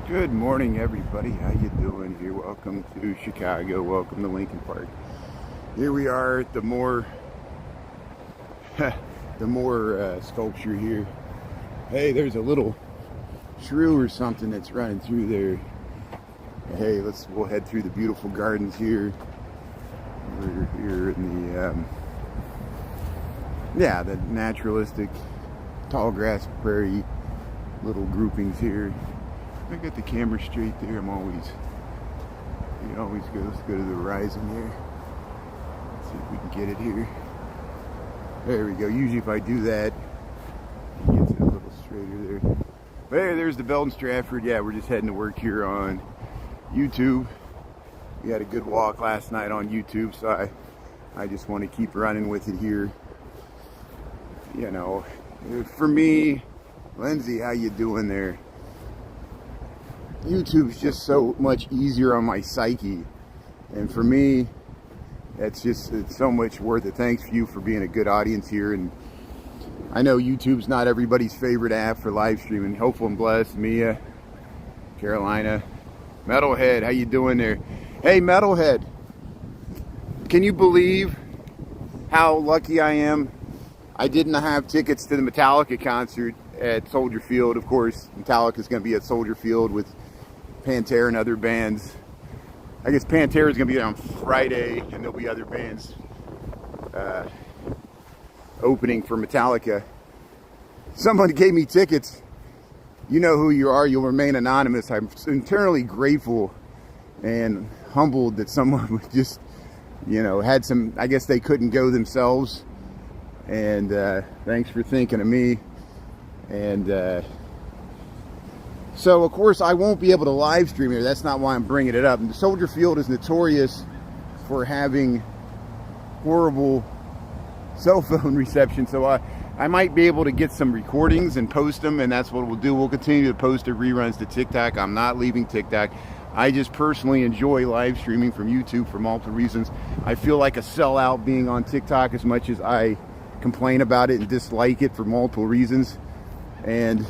Good morning, everybody. How you doing here? Welcome to Chicago. Welcome to Lincoln Park. Here we are at the more sculpture here. Hey, there's a little shrew or something that's running through there. Hey, we'll head through the beautiful gardens here. We're here in the naturalistic tall grass prairie little groupings here. I got the camera straight there. Let's go to the horizon here. Let's see if we can get it here. There we go. Usually if I do that, it gets it a little straighter there. But hey, there's the Belton Stratford. Yeah, we're just heading to work here on YouTube. We had a good walk last night on YouTube, so I just want to keep running with it here. You know, for me, Lindsay, how you doing there? YouTube's just so much easier on my psyche, and for me it's so much worth it. Thanks for you for being a good audience here. And I know YouTube's not everybody's favorite app for live streaming. Hopeful and blessed. Mia, Carolina, Metalhead, how you doing there? Hey Metalhead, can you believe how lucky I am? I didn't have tickets to the Metallica concert at Soldier Field. Of course, Metallica's going to be at Soldier Field with Pantera and other bands. I guess Pantera is going to be on Friday, and there'll be other bands opening for Metallica. Someone gave me tickets. You know who you are. You'll remain anonymous. I'm internally grateful and humbled that someone would just, had some, I guess they couldn't go themselves. And thanks for thinking of me. And so, of course, I won't be able to live stream here. That's not why I'm bringing it up. And Soldier Field is notorious for having horrible cell phone reception. So I might be able to get some recordings and post them, and that's what we'll do. We'll continue to post the reruns to TikTok. I'm not leaving TikTok. I just personally enjoy live streaming from YouTube for multiple reasons. I feel like a sellout being on TikTok as much as I complain about it and dislike it for multiple reasons. And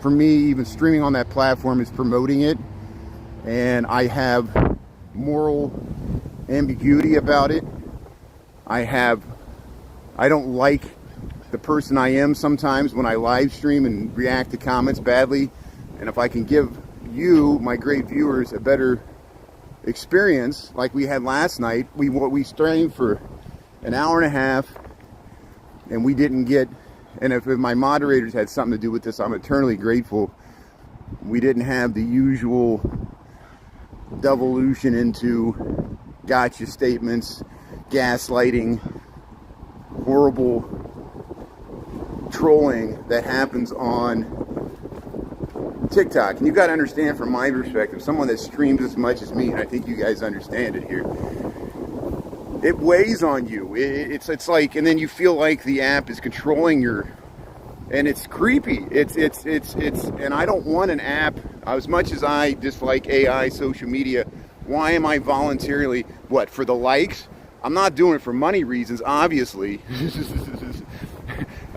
for me, even streaming on that platform is promoting it, and I have moral ambiguity about it. I don't like the person I am sometimes when I live stream and react to comments badly. And if I can give you, my great viewers, a better experience like we had last night, we streamed for an hour and a half, and we didn't get. And if my moderators had something to do with this, I'm eternally grateful. We didn't have the usual devolution into gotcha statements, gaslighting, horrible trolling that happens on TikTok. And you've got to understand, from my perspective, someone that streams as much as me, and I think you guys understand it here, it weighs on you. It's like, and then you feel like the app is controlling and it's creepy. It's and I don't want an app. As much as I dislike AI, social media, why am I voluntarily, for the likes? I'm not doing it for money reasons, obviously.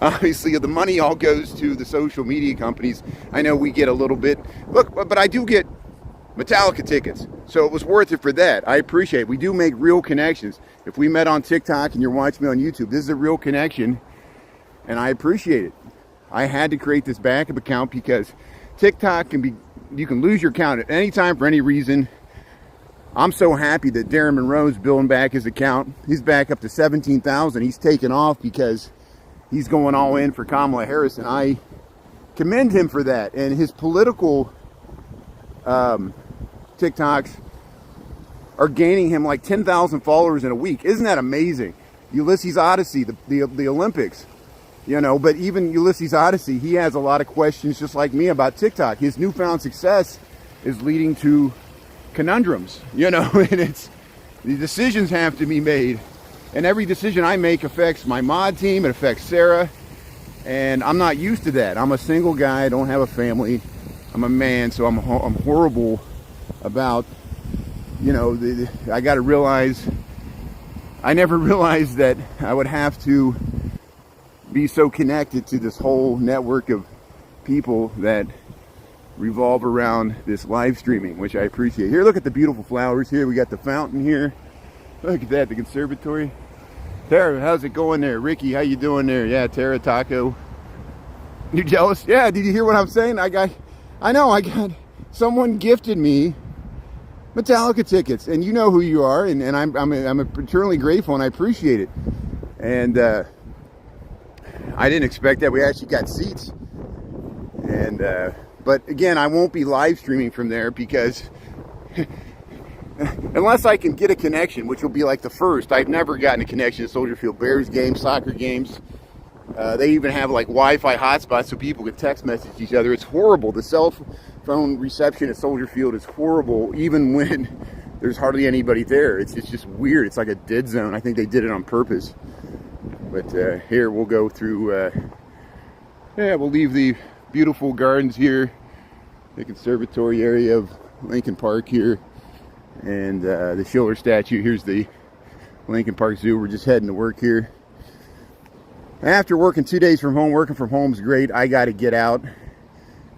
Obviously, the money all goes to the social media companies. I know we get a little bit. Look, but I do get Metallica tickets, so it was worth it for that. I appreciate it. We do make real connections. If we met on TikTok and you're watching me on YouTube, this is a real connection, and I appreciate it. I had to create this backup account because TikTok you can lose your account at any time for any reason. I'm so happy that Darren Monroe's building back his account. He's back up to 17,000. He's taken off because he's going all in for Kamala Harris, and I commend him for that. And his political TikToks are gaining him like 10,000 followers in a week. Isn't that amazing? Ulysses Odyssey, the Olympics, but even Ulysses Odyssey, he has a lot of questions just like me about TikTok. His newfound success is leading to conundrums, and the decisions have to be made, and every decision I make affects my mod team, it affects Sarah, and I'm not used to that. I'm a single guy, I don't have a family, I'm a man, so I'm horrible about, I got to realize, I never realized that I would have to be so connected to this whole network of people that revolve around this live streaming, which I appreciate. Here, look at the beautiful flowers here. We got the fountain here. Look at that, the conservatory. Tara, how's it going there? Ricky, how you doing there? Yeah, Tara Taco. You jealous? Yeah, did you hear what I'm saying? I got someone gifted me Metallica tickets, and you know who you are, and I'm eternally grateful, and I appreciate it. And I didn't expect that. We actually got seats. And but again, I won't be live streaming from there because unless I can get a connection, which will be like the first. I've never gotten a connection to Soldier Field. Bears games, soccer games. They even have like Wi-Fi hotspots so people can text message each other. It's horrible. The cell phone reception at Soldier Field is horrible, even when there's hardly anybody there. It's just weird. It's like a dead zone. I think they did it on purpose. But here we'll go through. We'll leave the beautiful gardens here, the conservatory area of Lincoln Park here, and the Schiller statue. Here's the Lincoln Park Zoo. We're just heading to work here. After working 2 days from home, working from home is great. I got to get out.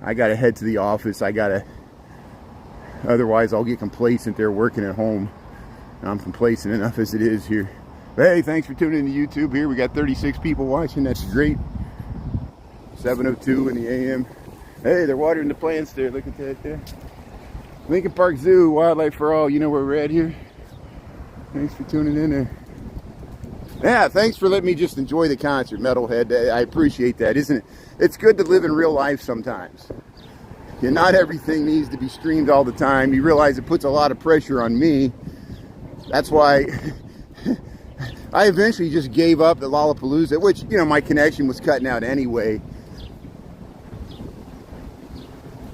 I got to head to the office. Otherwise I'll get complacent there working at home. I'm complacent enough as it is here. But hey, thanks for tuning in to YouTube here. We got 36 people watching. That's great. 7:02 in the AM. Hey, they're watering the plants there. Look at that there. Lincoln Park Zoo, wildlife for all. You know where we're at here. Thanks for tuning in there. Yeah, thanks for letting me just enjoy the concert, Metalhead. I appreciate that, isn't it? It's good to live in real life sometimes. Yeah, not everything needs to be streamed all the time. You realize it puts a lot of pressure on me. That's why I eventually just gave up the Lollapalooza, which, you know, my connection was cutting out anyway.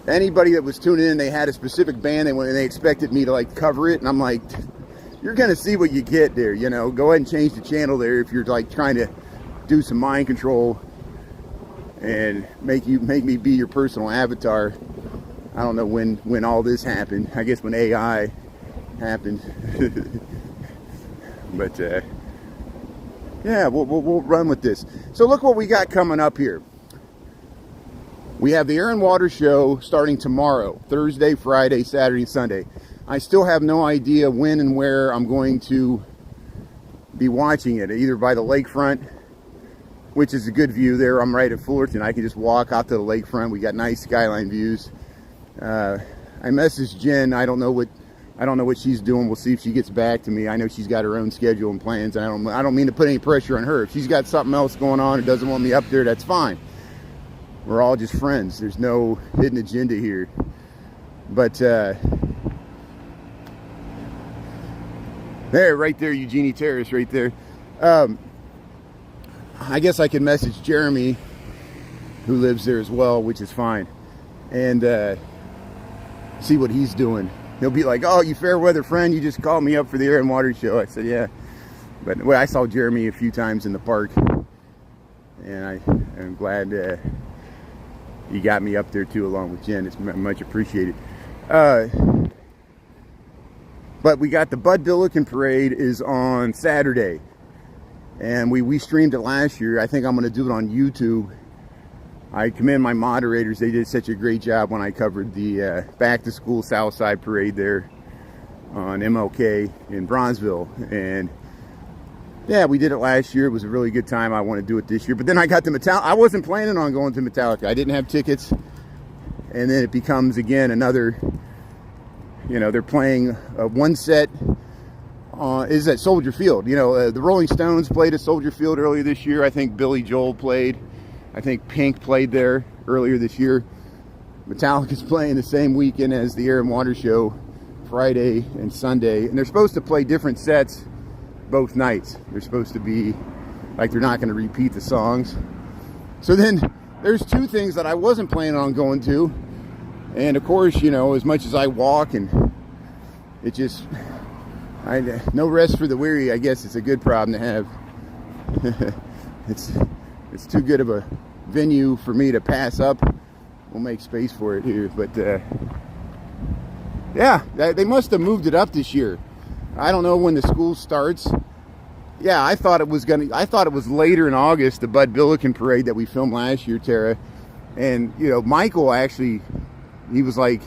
Anybody that was tuning in, they had a specific band and they expected me to like cover it, and I'm like, you're gonna see what you get there, you know. Go ahead and change the channel there if you're like trying to do some mind control and make me be your personal avatar. I don't know when all this happened. I guess when AI happened. But yeah, we'll run with this. So look what we got coming up here. We have the Air and Water Show starting tomorrow, Thursday, Friday, Saturday, and Sunday. I still have no idea when and where I'm going to be watching it, either by the lakefront, which is a good view there. I'm right at Fullerton. I can just walk out to the lakefront. We got nice skyline views. I messaged Jen. I don't know what she's doing. We'll see if she gets back to me. I know she's got her own schedule and plans, and I don't mean to put any pressure on her. If she's got something else going on and doesn't want me up there, that's fine. We're all just friends. There's no hidden agenda here. But there, right there, Eugenie Terrace, right there. I guess I can message Jeremy, who lives there as well, which is fine, and see what he's doing. He'll be like, "Oh, you fair weather friend, you just called me up for the Air and Water Show." I said, "Yeah," but well, I saw Jeremy a few times in the park, and I'm glad he got me up there too, along with Jen. It's much appreciated. But we got the Bud Billiken Parade is on Saturday, and we streamed it last year. I think I'm going to do it on YouTube. I commend my moderators. They did such a great job when I covered the back to school Southside Parade there on MLK in Bronzeville. And yeah, we did it last year. It was a really good time. I want to do it this year. But then I got to Metallica. I wasn't planning on going to Metallica. I didn't have tickets. And then it becomes, again, another, you know, they're playing one set is at Soldier Field. You know, the Rolling Stones played at Soldier Field earlier this year. I think Billy Joel played. I think Pink played there earlier this year. Metallica's playing the same weekend as the Air and Water Show, Friday and Sunday. And they're supposed to play different sets both nights. They're supposed to be like they're not going to repeat the songs. So then there's two things that I wasn't planning on going to. And of course, you know, as much as I walk, and it just, no rest for the weary, I guess it's a good problem to have. It's too good of a venue for me to pass up. We'll make space for it here. But yeah, they must have moved it up this year. I don't know when the school starts. Yeah, I thought it was later in August, the Bud Billiken Parade that we filmed last year, Tara. And, you know, Michael actually He was like,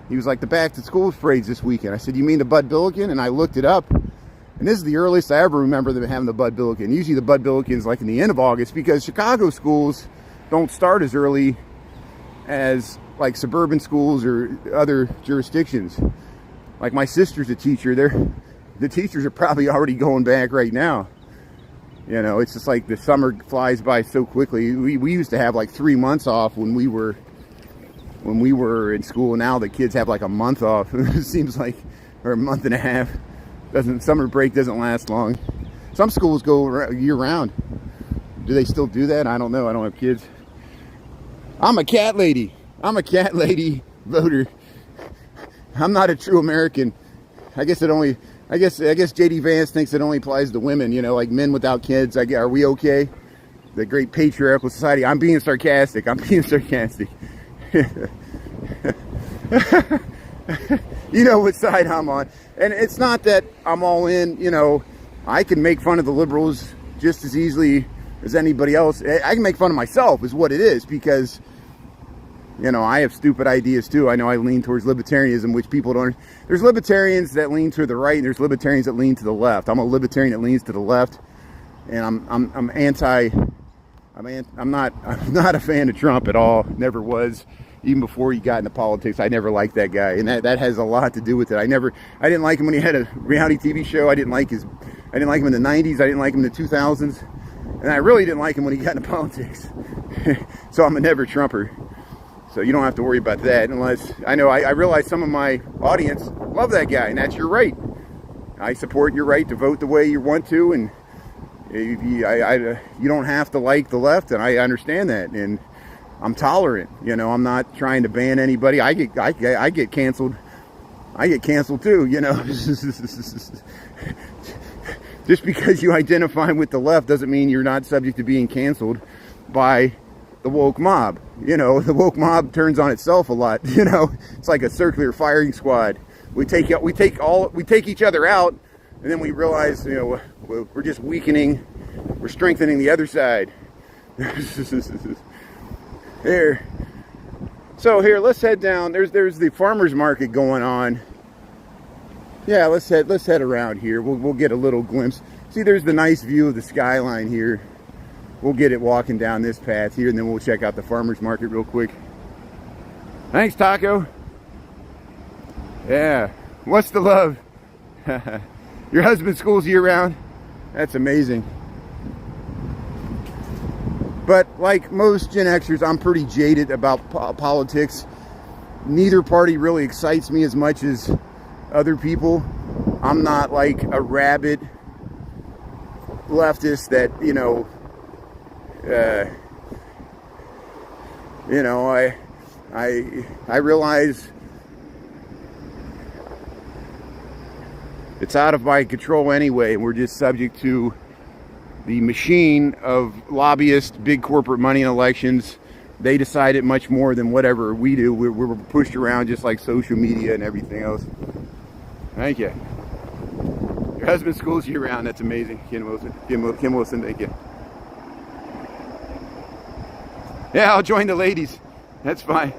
the back to school parade's this weekend. I said, you mean the Bud Billiken? And I looked it up. And this is the earliest I ever remember them having the Bud Billiken. Usually the Bud Billiken's like in the end of August, because Chicago schools don't start as early as like suburban schools or other jurisdictions. Like my sister's a teacher. The teachers are probably already going back right now. You know, it's just like the summer flies by so quickly. We used to have like 3 months off when we were in school. Now the kids have like a month off. It seems like, or a month and a half. Summer break doesn't last long. Some schools go year round. Do they still do that? I don't know. I don't have kids. I'm a cat lady. I'm a cat lady voter. I'm not a true American. I guess JD Vance thinks it only applies to women, you know, like men without kids. Are we okay? The great patriarchal society. I'm being sarcastic. You know what side I'm on. And it's not that I'm all in, you know. I can make fun of the liberals just as easily as anybody else. I can make fun of myself is what it is, because, you know, I have stupid ideas too. I know I lean towards libertarianism, which people don't. There's libertarians that lean to the right, and there's libertarians that lean to the left. I'm a libertarian that leans to the left, and I'm not a fan of Trump at all. Never was. Even before he got into politics, I never liked that guy, and that has a lot to do with it. I didn't like him when he had a reality TV show. I didn't like him in the 90s. I didn't like him in the 2000s, and I really didn't like him when he got into politics. So I'm a never Trumper. So you don't have to worry about that, unless I realize some of my audience love that guy, and that's your right. I support your right to vote the way you want to, and you don't have to like the left, and I understand that, and I'm tolerant. You know, I'm not trying to ban anybody. I get canceled. I get canceled too, you know. Just because you identify with the left doesn't mean you're not subject to being canceled by the woke mob. You know, the woke mob turns on itself a lot. You know, it's like a circular firing squad. We take each other out, and then we realize, you know, we're just weakening. We're strengthening the other side. Here. So here, let's head down. There's the farmers market going on. Yeah, let's head around here. We'll get a little glimpse. See, there's the nice view of the skyline here. We'll get it walking down this path here, and then we'll check out the farmers market real quick. Thanks, Taco. Yeah. What's the love? Your husband schools year round? That's amazing. But like most Gen Xers, I'm pretty jaded about politics. Neither party really excites me as much as other people. I'm not like a rabid leftist that, I realize it's out of my control anyway, and we're just subject to the machine of lobbyists, big corporate money in elections. They decide it much more than whatever we do. We're pushed around just like social media and everything else. Thank you. Your husband schools year round. That's amazing. Kim Wilson, thank you. Yeah, I'll join the ladies. That's fine.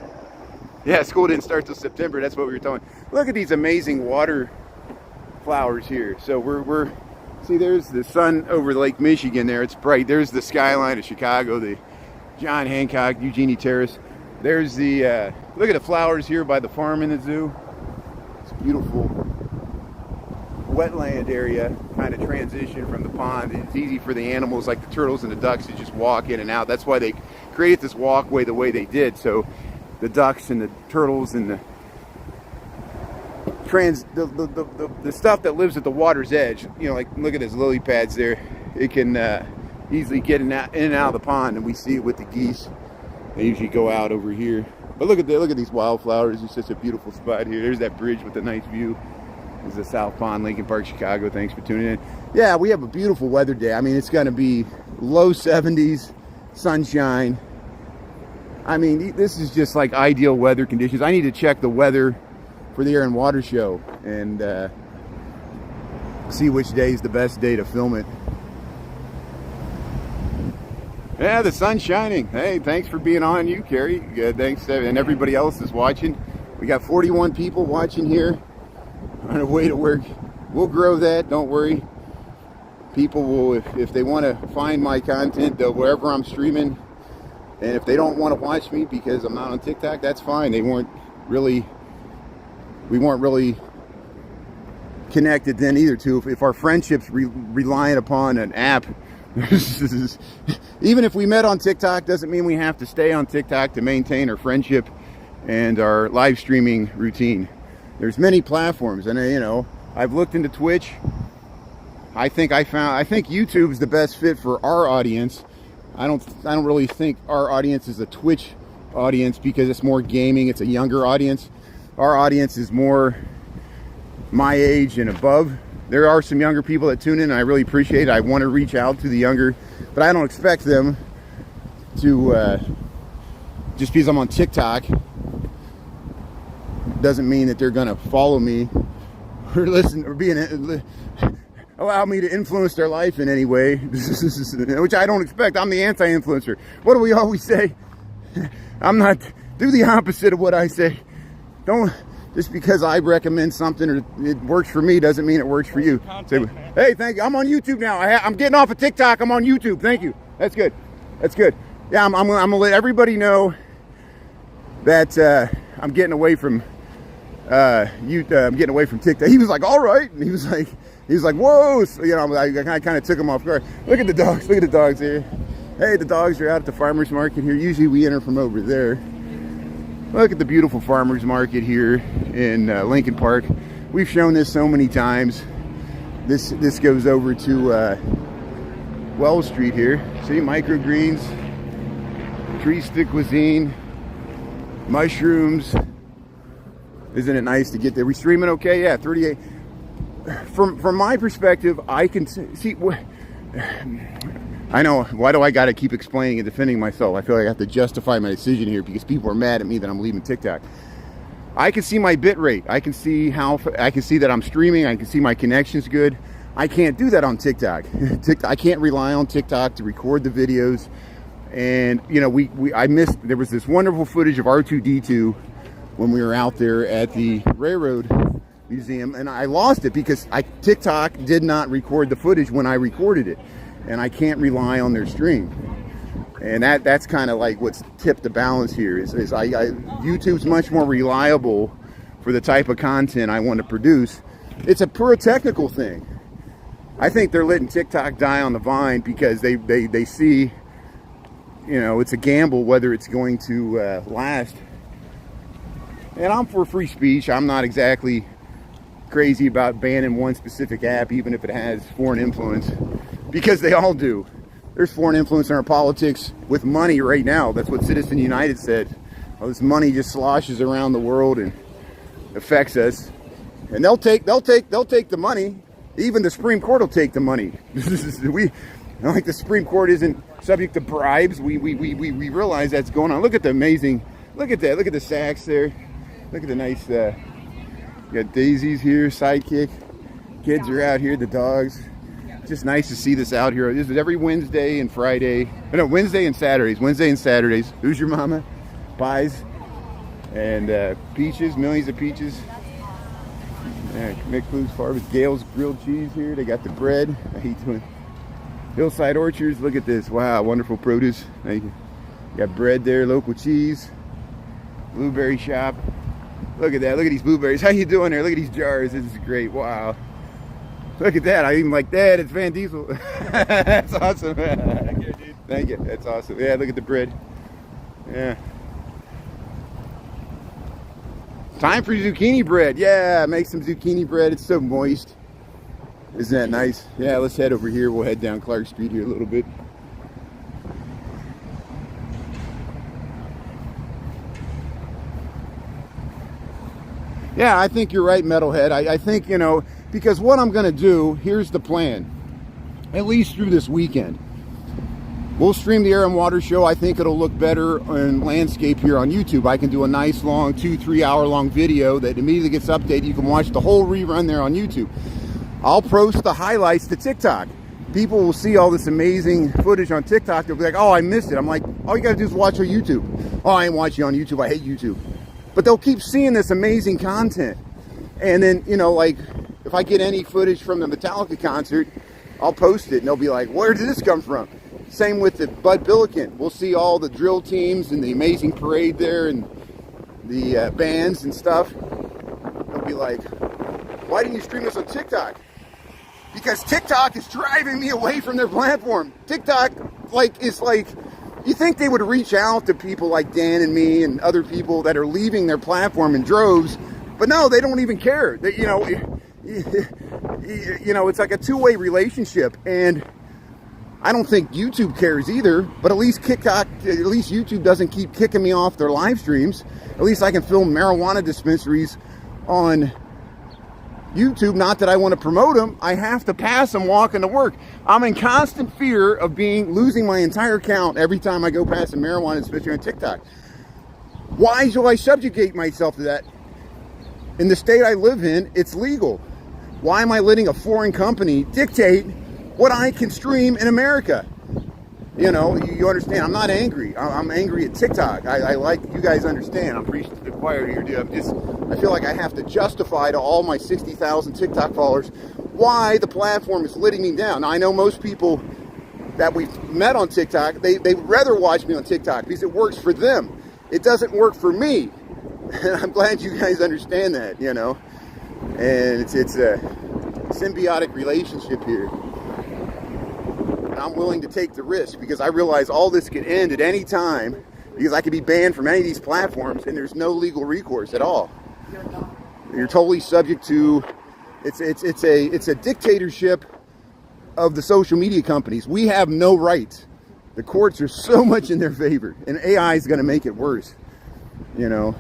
Yeah, school didn't start till September. That's what we were talking. Look at these amazing water flowers here. So we're see, there's the sun over Lake Michigan there. It's bright. There's the skyline of Chicago, the John Hancock, Eugenie Terrace. There's the, look at the flowers here by the farm in the zoo. It's a beautiful wetland area, kind of transition from the pond. It's easy for the animals like the turtles and the ducks to just walk in and out. That's why they created this walkway the way they did. So the ducks and the turtles and the stuff that lives at the water's edge, like look at those lily pads there. It can easily get in and out of the pond, and we see it with the geese. They usually go out over here. But look at these wildflowers. It's such a beautiful spot here. There's that bridge with a nice view. This is the South Pond, Lincoln Park, Chicago. Thanks for tuning in. Yeah, we have a beautiful weather day. I mean, it's going to be low 70s, sunshine. I mean, this is just like ideal weather conditions. I need to check the weather for the Air and Water Show and see which day is the best day to film it. Yeah, the sun's shining. Hey, thanks for being on, you, Carrie. Thanks, and everybody else is watching. We got 41 people watching here on our way to work. We'll grow that, don't worry. People will, if they want to find my content, wherever I'm streaming, and if they don't want to watch me because I'm not on TikTok, that's fine. We weren't really connected then either, too. If our friendship's relying upon an app, even if we met on TikTok, doesn't mean we have to stay on TikTok to maintain our friendship and our live streaming routine. There's many platforms, and I've looked into Twitch. I think YouTube's the best fit for our audience. I don't really think our audience is a Twitch audience because it's more gaming. It's a younger audience. Our audience is more my age and above. There are some younger people that tune in, and I really appreciate it. I want to reach out to the younger, but I don't expect them to, just because I'm on TikTok, doesn't mean that they're going to follow me or listen or allow me to influence their life in any way, which I don't expect. I'm the anti-influencer. What do we always say? Do the opposite of what I say. Don't. Just because I recommend something or it works for me doesn't mean it works for you. Say, hey, thank you. I'm on YouTube now. I'm getting off of TikTok. I'm on YouTube. Thank you. That's good. That's good. Yeah, I'm gonna let everybody know that I'm getting away from I'm getting away from TikTok. He was like, all right, and he was like, whoa. So, I kind of took him off guard. Look at the dogs. Look at the dogs here. Hey, the dogs are out at the farmers market here. Usually we enter from over there. Look at the beautiful farmers market here in Lincoln Park. We've shown this so many times. This goes over to Wells Street here. See, microgreens, tree stick cuisine, mushrooms. Isn't it nice to get there? We streaming okay? Yeah, 38. From my perspective, I can see. I know, why do I gotta keep explaining and defending myself? I feel like I have to justify my decision here because people are mad at me that I'm leaving TikTok. I can see my bit rate. I can see that I'm streaming. I can see my connection's good. I can't do that on TikTok. I can't rely on TikTok to record the videos. And I missed, there was this wonderful footage of R2-D2 when we were out there at the Railroad Museum, and I lost it because TikTok did not record the footage when I recorded it. And I can't rely on their stream, and that's kind of like what's tipped the balance here. YouTube's much more reliable for the type of content I want to produce. It's a pure technical thing. I think they're letting TikTok die on the vine because they see, it's a gamble whether it's going to last. And I'm for free speech. I'm not exactly crazy about banning one specific app, even if it has foreign influence. Because they all do. There's foreign influence in our politics with money right now. That's what Citizen United said. All this money just sloshes around the world and affects us. And they'll take the money. Even the Supreme Court will take the money. Like the Supreme Court isn't subject to bribes. We realize that's going on. Look at the amazing. Look at that. Look at the sacks there. Look at the nice. You got daisies here. Sidekick. Kids are out here. The dogs. Just nice to see this out here. This is every Wednesday and Friday. No, Wednesday and Saturdays. Wednesday and Saturdays. Who's your mama? Pies and peaches, millions of peaches. Mick Clues Farm with Gale's grilled cheese here. They got the bread. I hate doing Hillside Orchards. Look at this. Wow, wonderful produce. You got bread there, local cheese. Blueberry shop. Look at that. Look at these blueberries. How you doing there? Look at these jars. This is great. Wow. Look at that. I even like that. It's Van Diesel. That's awesome. Thank you, dude. Thank you. That's awesome. Yeah, look at the bread. Yeah. Time for zucchini bread. Yeah, make some zucchini bread. It's so moist. Isn't that nice? Yeah, let's head over here. We'll head down Clark Street here a little bit. Yeah, I think you're right, Metalhead. I think, because what I'm going to do, here's the plan, at least through this weekend. We'll stream the Air and Water Show. I think it'll look better in landscape here on YouTube. I can do a nice long 2-3 hour long video that immediately gets updated. You can watch the whole rerun there on YouTube. I'll post the highlights to TikTok. people will see all this amazing footage on TikTok. They'll be like, oh, I missed it. I'm like, all you gotta do is watch on YouTube. Oh, I ain't watching on YouTube. I hate YouTube. But they'll keep seeing this amazing content. And then, you know, like, if I get any footage from the Metallica concert, I'll post it and they'll be like, where did this come from? Same with the Bud Billiken. We'll see all the drill teams and the amazing parade there and the bands and stuff. They'll be like, why didn't you stream this on TikTok? Because TikTok is driving me away from their platform. TikTok, is like, you think they would reach out to people like Dan and me and other people that are leaving their platform in droves, but no, they don't even care. They, you know, it's like a two-way relationship, and I don't think YouTube cares either. But at least YouTube doesn't keep kicking me off their live streams. At least I can film marijuana dispensaries on YouTube. Not that I want to promote them. I have to pass them walking to work. I'm in constant fear of losing my entire account every time I go past a marijuana dispensary on TikTok. Why do I subjugate myself to that? In the state I live in, it's legal. Why am I letting a foreign company dictate what I can stream in America? You know, you understand. I'm not angry. I'm angry at TikTok. I like, you guys understand. I'm preaching to the choir here, dude. I feel like I have to justify to all my 60,000 TikTok followers why the platform is letting me down. Now, I know most people that we've met on TikTok, they'd rather watch me on TikTok because it works for them. It doesn't work for me. And I'm glad you guys understand that, you know. And it's a symbiotic relationship here. And I'm willing to take the risk because I realize all this could end at any time because I could be banned from any of these platforms and there's no legal recourse at all. You're totally subject to, it's a dictatorship of the social media companies. We have no rights. The courts are so much in their favor, and AI is going to make it worse. You know,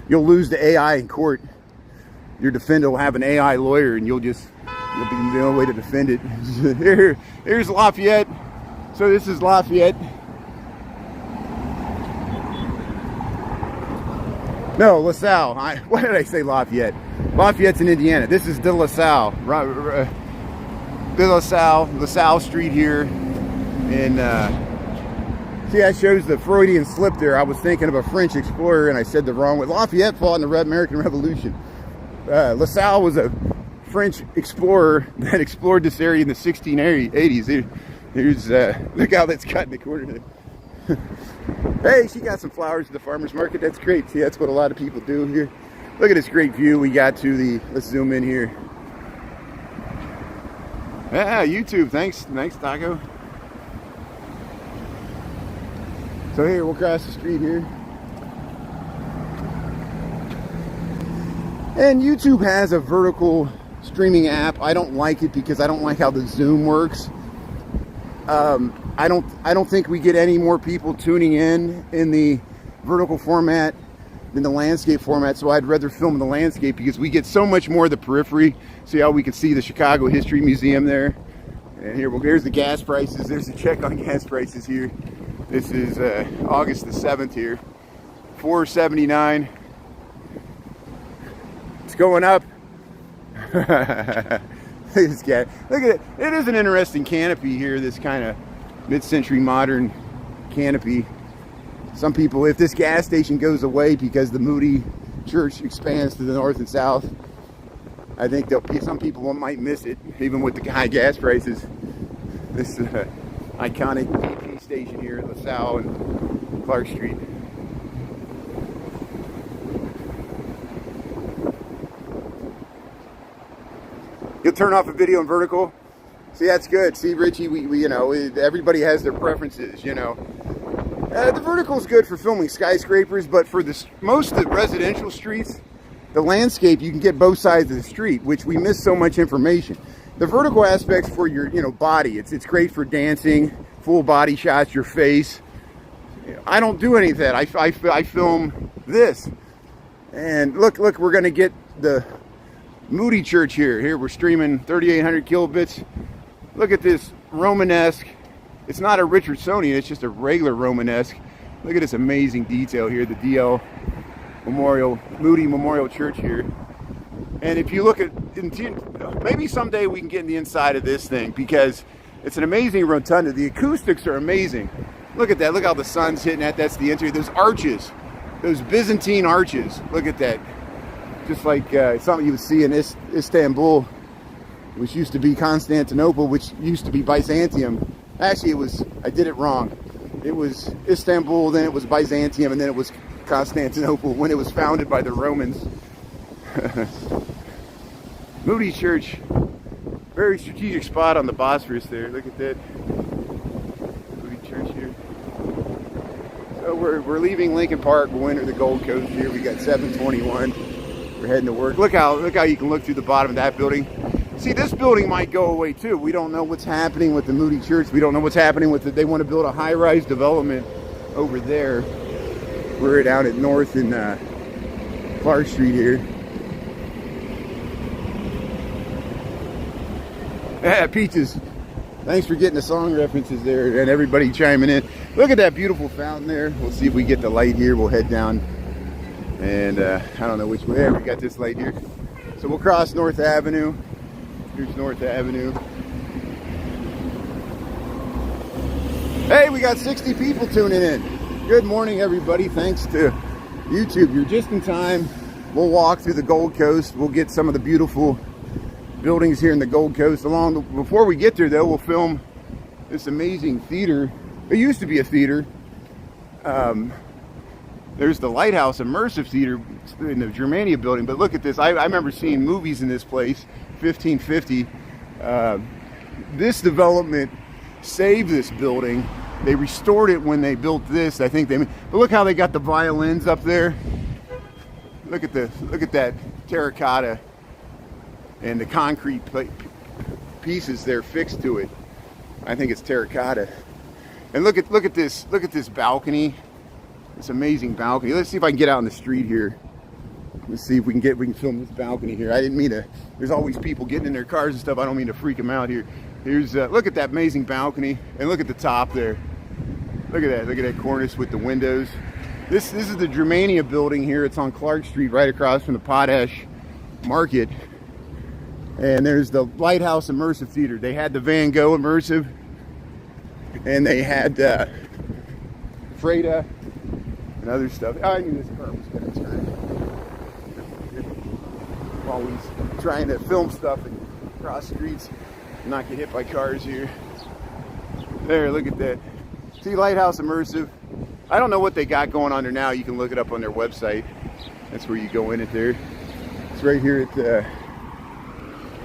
you'll lose the AI in court. Your defender will have an AI lawyer, and you'll be the only way to defend it. Here's Lafayette. So this is Lafayette. No, LaSalle. Why did I say Lafayette? Lafayette's in Indiana. This is De La Salle. De La Salle, LaSalle Street here. And see, that shows the Freudian slip there. I was thinking of a French explorer and I said the wrong one. Lafayette fought in the American Revolution. LaSalle was a French explorer that explored this area in the 1680s. Here's look how that's cut in the corner there. Hey, she got some flowers at the farmer's market. That's great. See, that's what a lot of people do here. Look at this great view we got to the, let's zoom in here. Yeah, YouTube, thanks Taco. So here, we'll cross the street here. And YouTube has a vertical streaming app. I don't like it because I don't like how the zoom works. I don't think we get any more people tuning in the vertical format than the landscape format, so I'd rather film the landscape because we get so much more of the periphery. See how we can see the Chicago History Museum there? And here, well, there's the gas prices. There's a check on gas prices here. This is August the 7th here. $4.79. It's going up. Look at this guy. Look at it. It is an interesting canopy here, this kind of mid-century modern canopy. Some people, if this gas station goes away because the Moody Church expands to the north and south, I think some people might miss it, even with the high gas prices. This iconic BP station here at LaSalle and Clark Street. You'll turn off a video in vertical. See, that's good. See, Richie, we you know, everybody has their preferences, you know. The vertical is good for filming skyscrapers, but for most of the residential streets, the landscape, you can get both sides of the street, which we miss so much information. The vertical aspects for your, you know, body. It's great for dancing, full body shots, your face. I don't do any of that. I film this, and look, we're gonna get the Moody Church here. Here we're streaming 3,800 kilobits. Look at this Romanesque. It's not a Richardsonian, it's just a regular Romanesque. Look at this amazing detail here, the DL Memorial, Moody Memorial Church here. And if you look at, maybe someday we can get in the inside of this thing, because It's an amazing rotunda. The acoustics are amazing. Look at that. Look how the sun's hitting that. That's the interior. Those arches, those Byzantine arches. Look at that. Just like something you would see in Istanbul, which used to be Constantinople, which used to be Byzantium. Actually, I did it wrong. It was Istanbul, then it was Byzantium, and then it was Constantinople when it was founded by the Romans. Moody Church, very strategic spot on the Bosphorus there. Look at that. Moody Church here. So we're leaving Lincoln Park. We'll enter the Gold Coast here. We got 7:21. We're heading to work. Look how you can look through the bottom of that building. See, this building might go away too. We don't know what's happening with the Moody Church. We don't know what's happening with it. They want to build a high-rise development over there. We're down at North and Clark Street here. Yeah, Peaches. Thanks for getting the song references there and everybody chiming in. Look at that beautiful fountain there. We'll see if we get the light here. We'll head down. And I don't know which way. There, we got this light here. So we'll cross North Avenue. Here's North Avenue. Hey, we got 60 people tuning in. Good morning, everybody. Thanks to YouTube. You're just in time. We'll walk through the Gold Coast. We'll get some of the beautiful buildings here in the Gold Coast. Before we get there, though, we'll film this amazing theater. It used to be a theater. There's the Lighthouse Immersive Theater in the Germania building. But look at this. I remember seeing movies in this place. 1550. This development saved this building. They restored it when they built this. I think but look how they got the violins up there. Look at that terracotta and the concrete pieces there fixed to it. I think it's terracotta. And look at this balcony. This amazing balcony. Let's see if I can get out on the street here. Let's see if we can film this balcony here. I didn't mean to. There's always people getting in their cars and stuff. I don't mean to freak them out here. Here's look at that amazing balcony, and look at the top there. Look at that. Look at that cornice with the windows. This is the Germania building here. It's on Clark Street, right across from the Potash Market. And there's the Lighthouse Immersive Theater. They had the Van Gogh Immersive, and they had Freda and other stuff. I knew this car was going to turn. Always trying to film stuff and cross streets and not get hit by cars here. There, look at that. See, Lighthouse Immersive. I don't know what they got going on there now. You can look it up on their website. That's where you go in it there. It's right here at the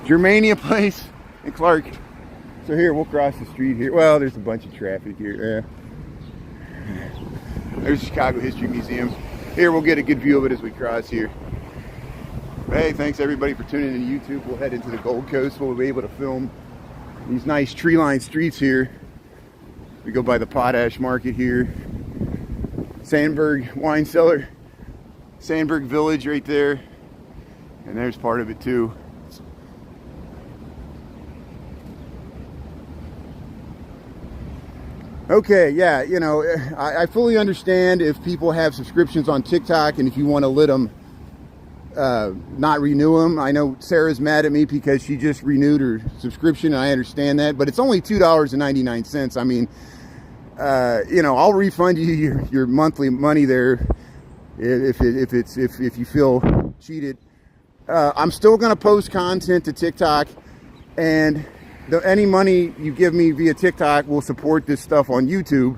Germania place in Clark. So here, we'll cross the street here. Well, there's a bunch of traffic here. There's the Chicago History Museum. Here, we'll get a good view of it as we cross here. Hey, thanks everybody for tuning in to YouTube. We'll head into the Gold Coast. We'll be able to film these nice tree-lined streets here. We go by the Potash Market here. Sandberg Wine Cellar. Sandberg Village right there. And there's part of it too. Okay, yeah, you know, I fully understand if people have subscriptions on TikTok and if you want to let them not renew them. I know Sarah's mad at me because she just renewed her subscription, and I understand that, but it's only $2.99. I mean, you know, I'll refund you your monthly money there if you feel cheated. I'm still going to post content to TikTok, and any money you give me via TikTok will support this stuff on YouTube,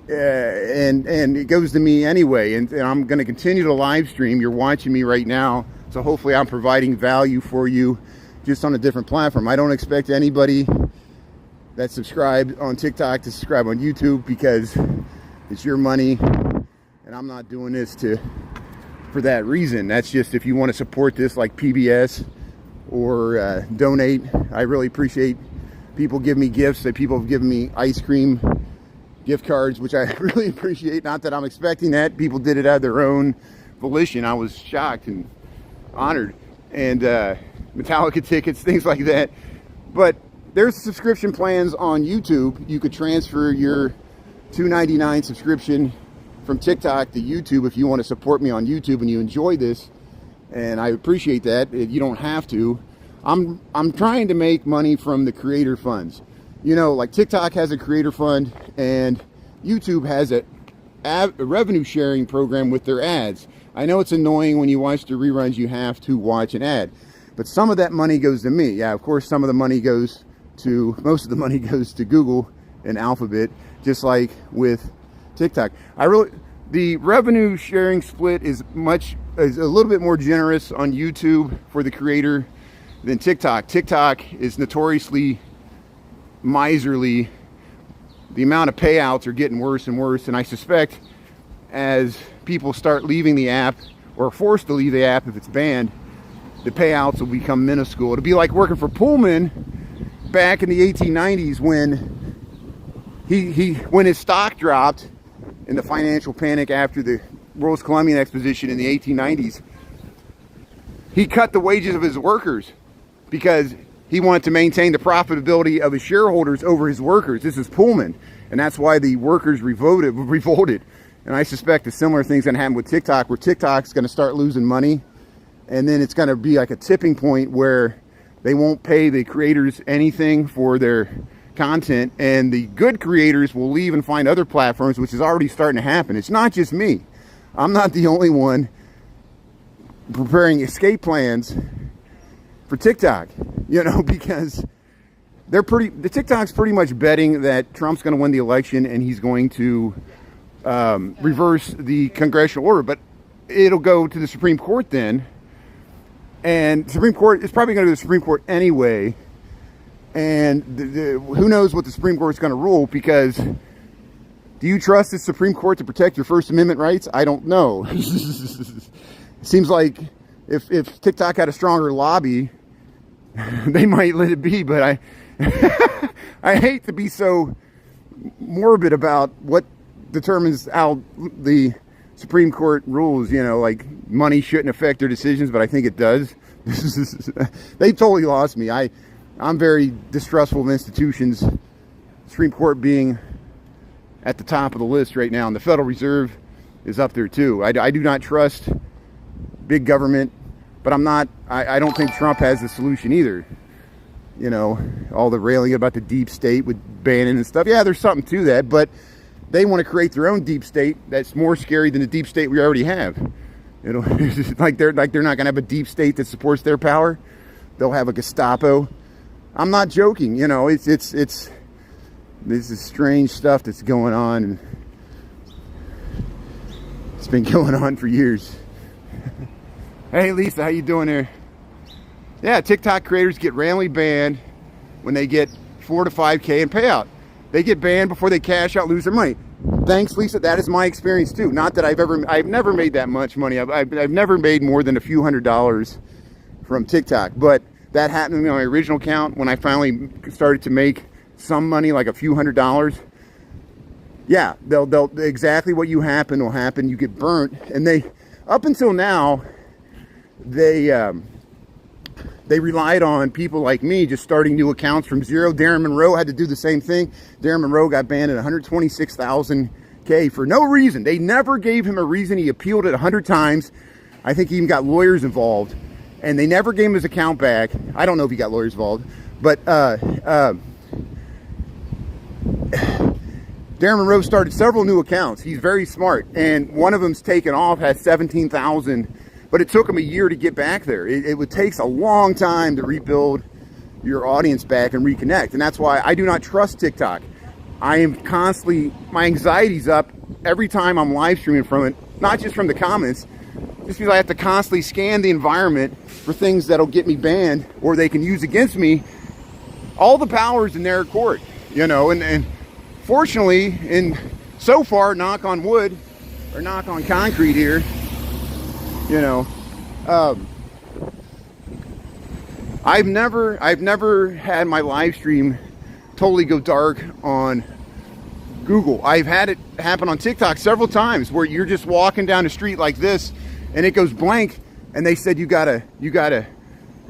and it goes to me anyway, and I'm going to continue to live stream. You're watching me right now, so hopefully I'm providing value for you just on a different platform. I don't expect anybody that's subscribed on TikTok to subscribe on YouTube, because it's your money, and I'm not doing this for that reason. That's just if you want to support this, like PBS, or donate. I really appreciate people give me gifts. That people have given me ice cream gift cards, which I really appreciate. Not that I'm expecting that. People did it out of their own volition. I was shocked and honored. And Metallica tickets, things like that. But there's subscription plans on YouTube. You could transfer your $2.99 subscription from TikTok to YouTube if you want to support me on YouTube and you enjoy this. And I appreciate that. You don't have to. I'm trying to make money from the creator funds. You know, like TikTok has a creator fund and YouTube has a revenue sharing program with their ads. I know it's annoying when you watch the reruns, you have to watch an ad, but some of that money goes to me. Yeah, of course, most of the money goes to Google and Alphabet, just like with TikTok. The revenue sharing split is a little bit more generous on YouTube for the creator than TikTok. TikTok is notoriously miserly. The amount of payouts are getting worse and worse, and I suspect as people start leaving the app or are forced to leave the app if it's banned, the payouts will become minuscule. It'll be like working for Pullman back in the 1890s when when his stock dropped in the financial panic after the World's Columbian Exposition in the 1890s. He cut the wages of his workers because he wanted to maintain the profitability of his shareholders over his workers. This is Pullman, and that's why the workers revolted. And I suspect a similar thing's going to happen with TikTok, where TikTok's going to start losing money, and then it's going to be like a tipping point where they won't pay the creators anything for their content, and the good creators will leave and find other platforms, which is already starting to happen. It's not just me. I'm not the only one preparing escape plans for TikTok, you know, because the TikTok's pretty much betting that Trump's going to win the election and he's going to reverse the congressional order, but it'll go to the Supreme Court then, and Supreme Court is probably going to go to the Supreme Court anyway, and who knows what the Supreme Court's going to rule, because do you trust the Supreme Court to protect your First Amendment rights? I don't know. It seems like if TikTok had a stronger lobby, they might let it be, but I hate to be so morbid about what determines how the Supreme Court rules, you know, like money shouldn't affect their decisions, but I think it does. They totally lost me. I'm very distrustful of institutions, Supreme Court being at the top of the list right now, and the Federal Reserve is up there too. I do not trust big government, but I don't think Trump has the solution either. You know, all the railing about the deep state with Bannon and stuff. Yeah, there's something to that, but they want to create their own deep state that's more scary than the deep state we already have. You know, like they're not going to have a deep state that supports their power. They'll have a Gestapo. I'm not joking. You know, it's this is strange stuff that's going on, and it's been going on for years. Hey Lisa, how you doing there? Yeah, TikTok creators get randomly banned when they get 4 to 5K in payout. They get banned before they cash out, lose their money. Thanks, Lisa. That is my experience too. Not that I've never made that much money. I've never made more than a few $100s from TikTok, but that happened to me on my original account when I finally started to make some money, like a few $100s. Yeah, they'll exactly what will happen. You get burnt, and up until now, they relied on people like me just starting new accounts from zero. Darren Monroe had to do the same thing. Darren Monroe got banned at 126,000K for no reason. They never gave him a reason. He appealed it 100 times. I think he even got lawyers involved, and they never gave him his account back. I don't know if he got lawyers involved, but Darren Monroe started several new accounts. He's very smart, and one of them's taken off, has 17,000. But it took him a year to get back there. It takes a long time to rebuild your audience back and reconnect. And that's why I do not trust TikTok. I am constantly, my anxiety's up every time I'm live streaming from it, not just from the comments, just because I have to constantly scan the environment for things that'll get me banned or they can use against me. All the power's in their court, you know, and fortunately, so far, knock on wood, or knock on concrete here, you know, I've never had my live stream totally go dark on Google. I've had it happen on TikTok several times where you're just walking down the street like this and it goes blank and they said you got a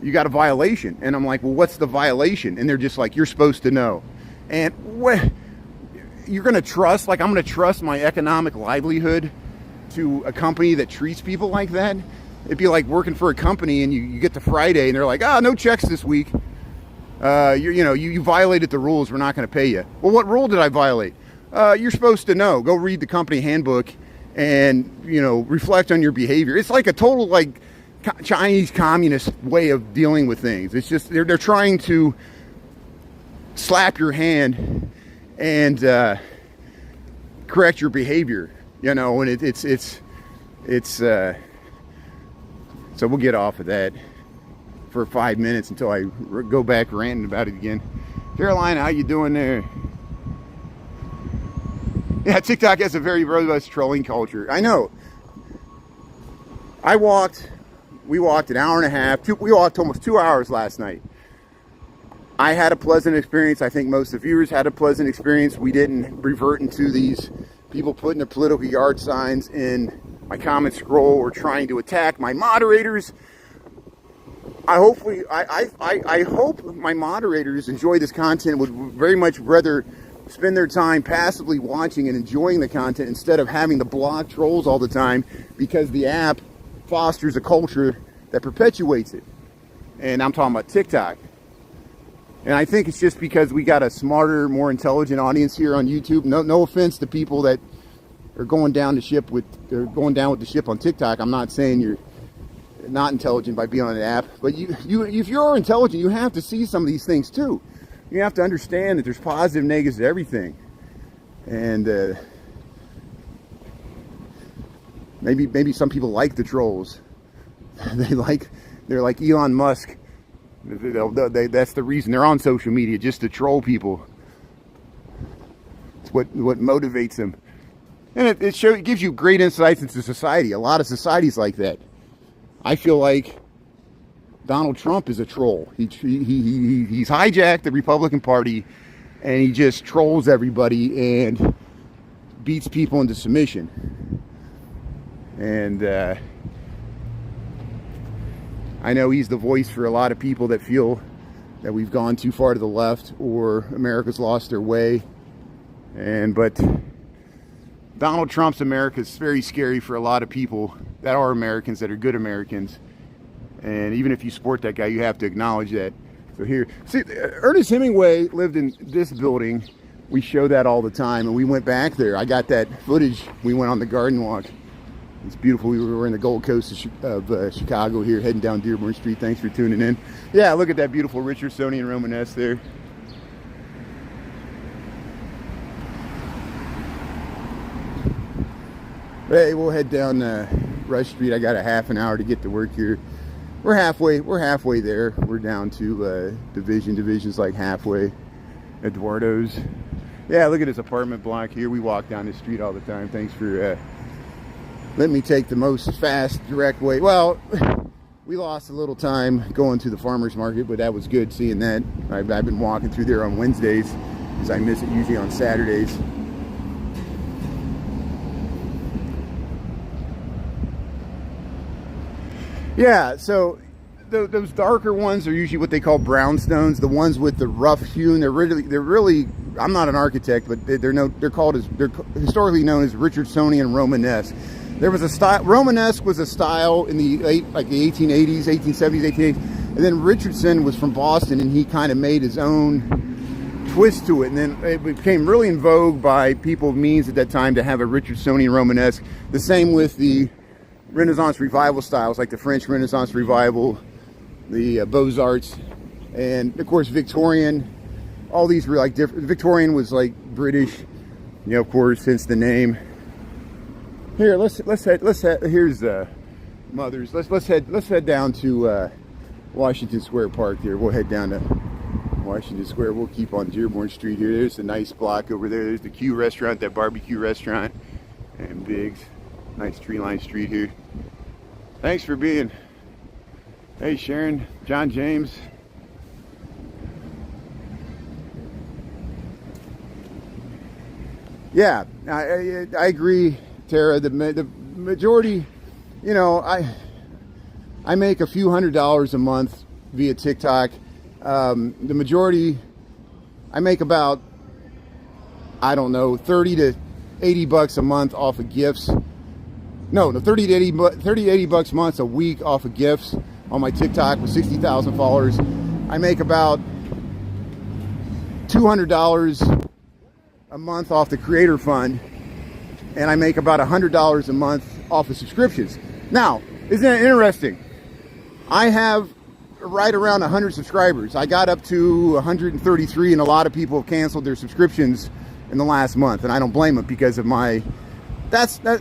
violation, and I'm like, well, what's the violation? And they're just like, you're supposed to know. And what you're gonna trust, like I'm gonna trust my economic livelihood to a company that treats people like that? It'd be like working for a company and you get to Friday and they're like, no checks this week. You violated the rules. We're not going to pay you. Well, what rule did I violate? You're supposed to know. Go read the company handbook and, reflect on your behavior. It's like a total, like, Chinese communist way of dealing with things. It's just, they're trying to slap your hand and correct your behavior, and so we'll get off of that for 5 minutes until I go back ranting about it again. Carolina, how you doing there? Yeah, TikTok has a very robust trolling culture. I know. We walked an hour and a half. We walked almost 2 hours last night. I had a pleasant experience. I think most of the viewers had a pleasant experience. We didn't revert into these people putting their political yard signs in my comment scroll or trying to attack my moderators. I hope my moderators enjoy this content, would very much rather spend their time passively watching and enjoying the content instead of having to block trolls all the time, because the app fosters a culture that perpetuates it. And I'm talking about TikTok. And I think it's just because we got a smarter, more intelligent audience here on YouTube. No offense to people that are going down with the ship on TikTok. I'm not saying you're not intelligent by being on an app, but if you're intelligent, you have to see some of these things too. You have to understand that there's positive and negatives to everything. And maybe some people like the trolls. They're like Elon Musk. That's the reason they're on social media, just to troll people. It's what motivates them, and it gives you great insights into society. A lot of societies like that. I feel like Donald Trump is a troll. He's hijacked the Republican Party, and he just trolls everybody and beats people into submission. And I know he's the voice for a lot of people that feel that we've gone too far to the left or America's lost their way. But Donald Trump's America is very scary for a lot of people that are Americans, that are good Americans. And even if you support that guy, you have to acknowledge that. So here, see, Ernest Hemingway lived in this building. We show that all the time, and we went back there. I got that footage. We went on the garden walk. It's beautiful. We were in the Gold Coast of Chicago here, heading down Dearborn Street. Thanks for tuning in. Yeah, look at that beautiful Richardsonian Romanesque there. Hey, we'll head down Rush Street. I got a half an hour to get to work here. We're halfway there. We're down to Division. Division's like halfway. Eduardo's. Yeah, look at this apartment block here. We walk down this street all the time. Thanks for letting me take the most fast, direct way. Well, we lost a little time going to the farmer's market, but that was good seeing that. I've been walking through there on Wednesdays because I miss it usually on Saturdays. Yeah, so those darker ones are usually what they call brownstones. The ones with the rough hewn, they're really. I'm not an architect, but they're historically known as Richardsonian Romanesque. There was a style. Romanesque was a style in the 1880s, 1870s, 1880s, and then Richardson was from Boston, and he kind of made his own twist to it. And then it became really in vogue by people of means at that time to have a Richardsonian Romanesque. The same with the Renaissance Revival styles, like the French Renaissance Revival, the Beaux-Arts, and of course Victorian. All these were like different. Victorian was like British, of course, hence the name. Here, let's head. Here's Mother's. Let's head down to Washington Square Park. Here, we'll head down to Washington Square. We'll keep on Dearborn Street here. There's a nice block over there. There's the Q restaurant, that barbecue restaurant, and Biggs. Nice tree-lined street here. Thanks for being. Hey, Sharon, John James. Yeah, I agree, Tara. The majority, I make a few $100s a month via TikTok. The majority, I make about, I don't know, 30 to 80 bucks a month off of gifts. No, 30 to 80 bucks a month a week off of gifts on my TikTok with 60,000 followers. I make about $200 a month off the creator fund, and I make about $100 a month off of subscriptions. Now, isn't that interesting? I have right around 100 subscribers. I got up to 133, and a lot of people have canceled their subscriptions in the last month, and I don't blame them because of my...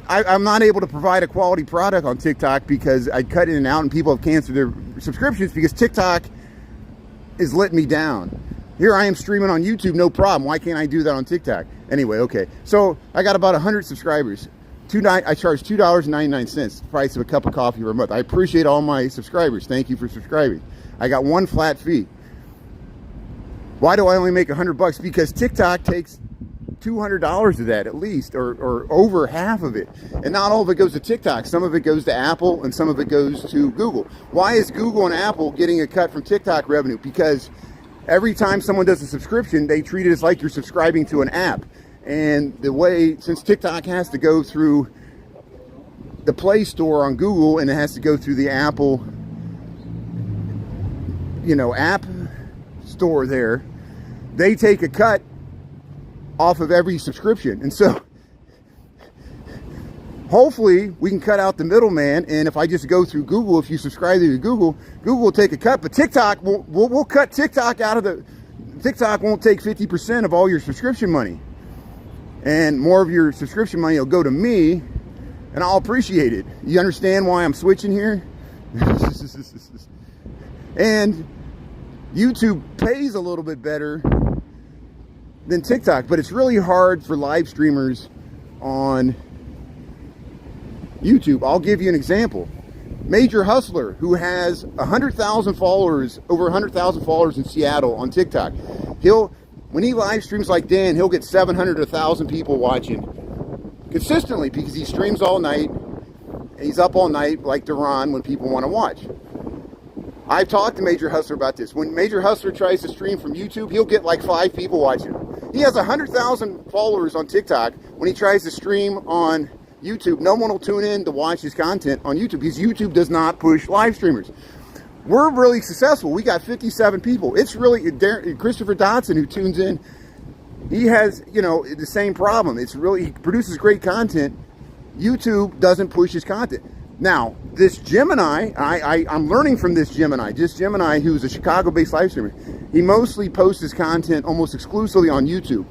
I'm not able to provide a quality product on TikTok because I cut in and out, and people have canceled their subscriptions because TikTok is letting me down. Here I am streaming on YouTube, no problem. Why can't I do that on TikTok? Anyway, okay. So I got about 100 subscribers. I charge $2.99, the price of a cup of coffee per month. I appreciate all my subscribers. Thank you for subscribing. I got one flat fee. Why do I only make $100? Because TikTok takes $200 of that at least, or over half of it. And not all of it goes to TikTok. Some of it goes to Apple, and some of it goes to Google. Why is Google and Apple getting a cut from TikTok revenue? Because every time someone does a subscription, they treat it as like you're subscribing to an app. And the way, since TikTok has to go through the Play Store on Google, and it has to go through the Apple, app store there, they take a cut off of every subscription. And so hopefully we can cut out the middleman, and if I just go through Google, if you subscribe to Google will take a cut, but TikTok we'll cut TikTok out of the... TikTok won't take 50% of all your subscription money, and more of your subscription money will go to me, and I'll appreciate it. You understand why I'm switching here? And YouTube pays a little bit better than TikTok, but it's really hard for live streamers on YouTube. I'll give you an example. Major Hustler, who has 100,000 followers, over 100,000 followers in Seattle on TikTok. When he live streams like Dan, he'll get 700 to 1,000 people watching consistently because he streams all night, and he's up all night like Duran when people want to watch. I've talked to Major Hustler about this. When Major Hustler tries to stream from YouTube, he'll get like 5 people watching. He has 100,000 followers on TikTok. When he tries to stream on YouTube, no one will tune in to watch his content on YouTube because YouTube does not push live streamers. We're really successful. We got 57 people. It's really Christopher Dotson who tunes in. He has, the same problem. He produces great content. YouTube doesn't push his content. Now, this Gemini, I'm learning from this Gemini. This Gemini, who's a Chicago-based live streamer, he mostly posts his content almost exclusively on YouTube.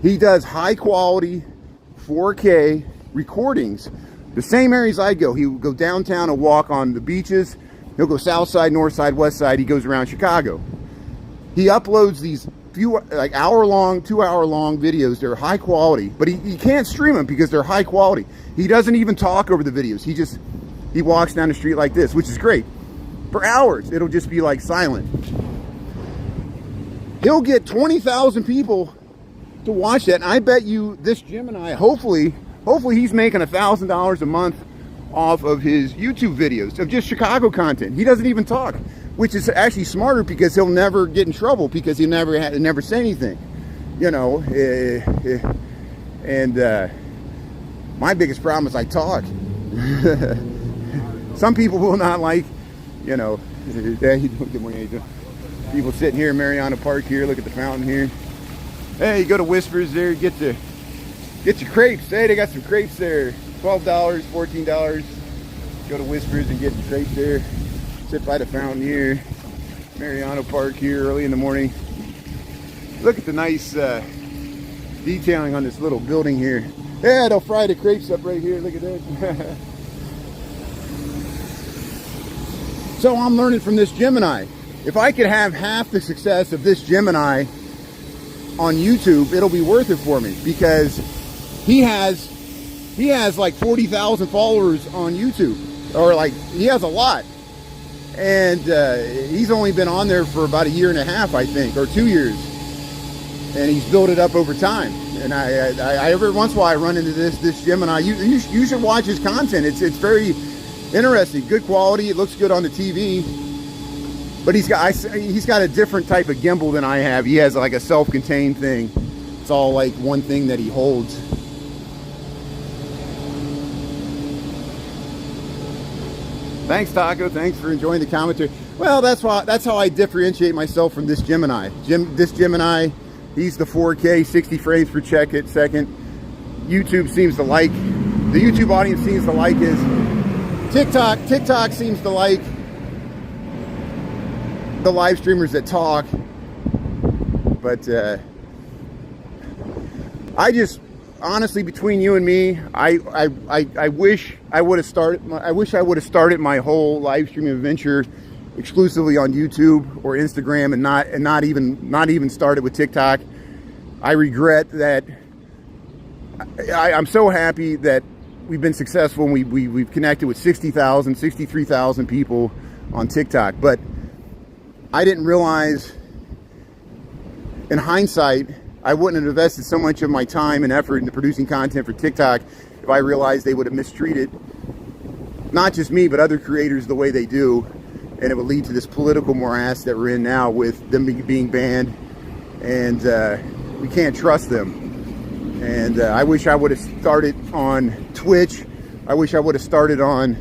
He does high-quality 4K recordings. The same areas I go. He will go downtown and walk on the beaches. He'll go south side, north side, west side. He goes around Chicago. He uploads these few, like hour-long, 2-hour-long videos. They're high quality, but he can't stream them because they're high quality. He doesn't even talk over the videos. He walks down the street like this, which is great. For hours, it'll just be like silent. He'll get 20,000 people to watch that, and I bet you this Gemini, hopefully he's making $1,000 a month off of his YouTube videos of just Chicago content. He doesn't even talk, which is actually smarter because he'll never get in trouble because he'll never say anything, and my biggest problem is I talk. Some people will not like, good morning, people sitting here in Mariana Park here, look at the fountain here. Hey, you go to Whispers there, get your crepes. Hey, they got some crepes there. $12, $14. Go to Whispers and get the crepes there. Sit by the fountain here. Mariana Park here early in the morning. Look at the nice detailing on this little building here. Yeah, they'll fry the crepes up right here. Look at that. So I'm learning from this Gemini. If I could have half the success of this Gemini on YouTube, it'll be worth it for me because he has like 40,000 followers on YouTube, or like he has a lot, and he's only been on there for about 1.5 years, I think, or 2 years, and he's built it up over time. And I every once in a while I run into this Gemini. You should watch his content. It's very interesting, good quality. It looks good on the TV. But he's got a different type of gimbal than I have. He has like a self-contained thing. It's all like one thing that he holds. Thanks, Taco. Thanks for enjoying the commentary. Well, that's how I differentiate myself from this Gemini. This Gemini, he's the 4K, 60 frames per second. YouTube seems to like, the YouTube audience seems to like his. TikTok seems to like the live streamers that talk. But I just, honestly, between you and me, I wish I would have started my whole live streaming adventure exclusively on YouTube or Instagram, and not even started with TikTok. I regret that. I'm so happy that we've been successful and we've connected with 63,000 people on TikTok. But I didn't realize, in hindsight, I wouldn't have invested so much of my time and effort into producing content for TikTok if I realized they would have mistreated not just me, but other creators the way they do. And it would lead to this political morass that we're in now with them being banned, and we can't trust them. And I wish I would have started on Twitch. I wish I would have started on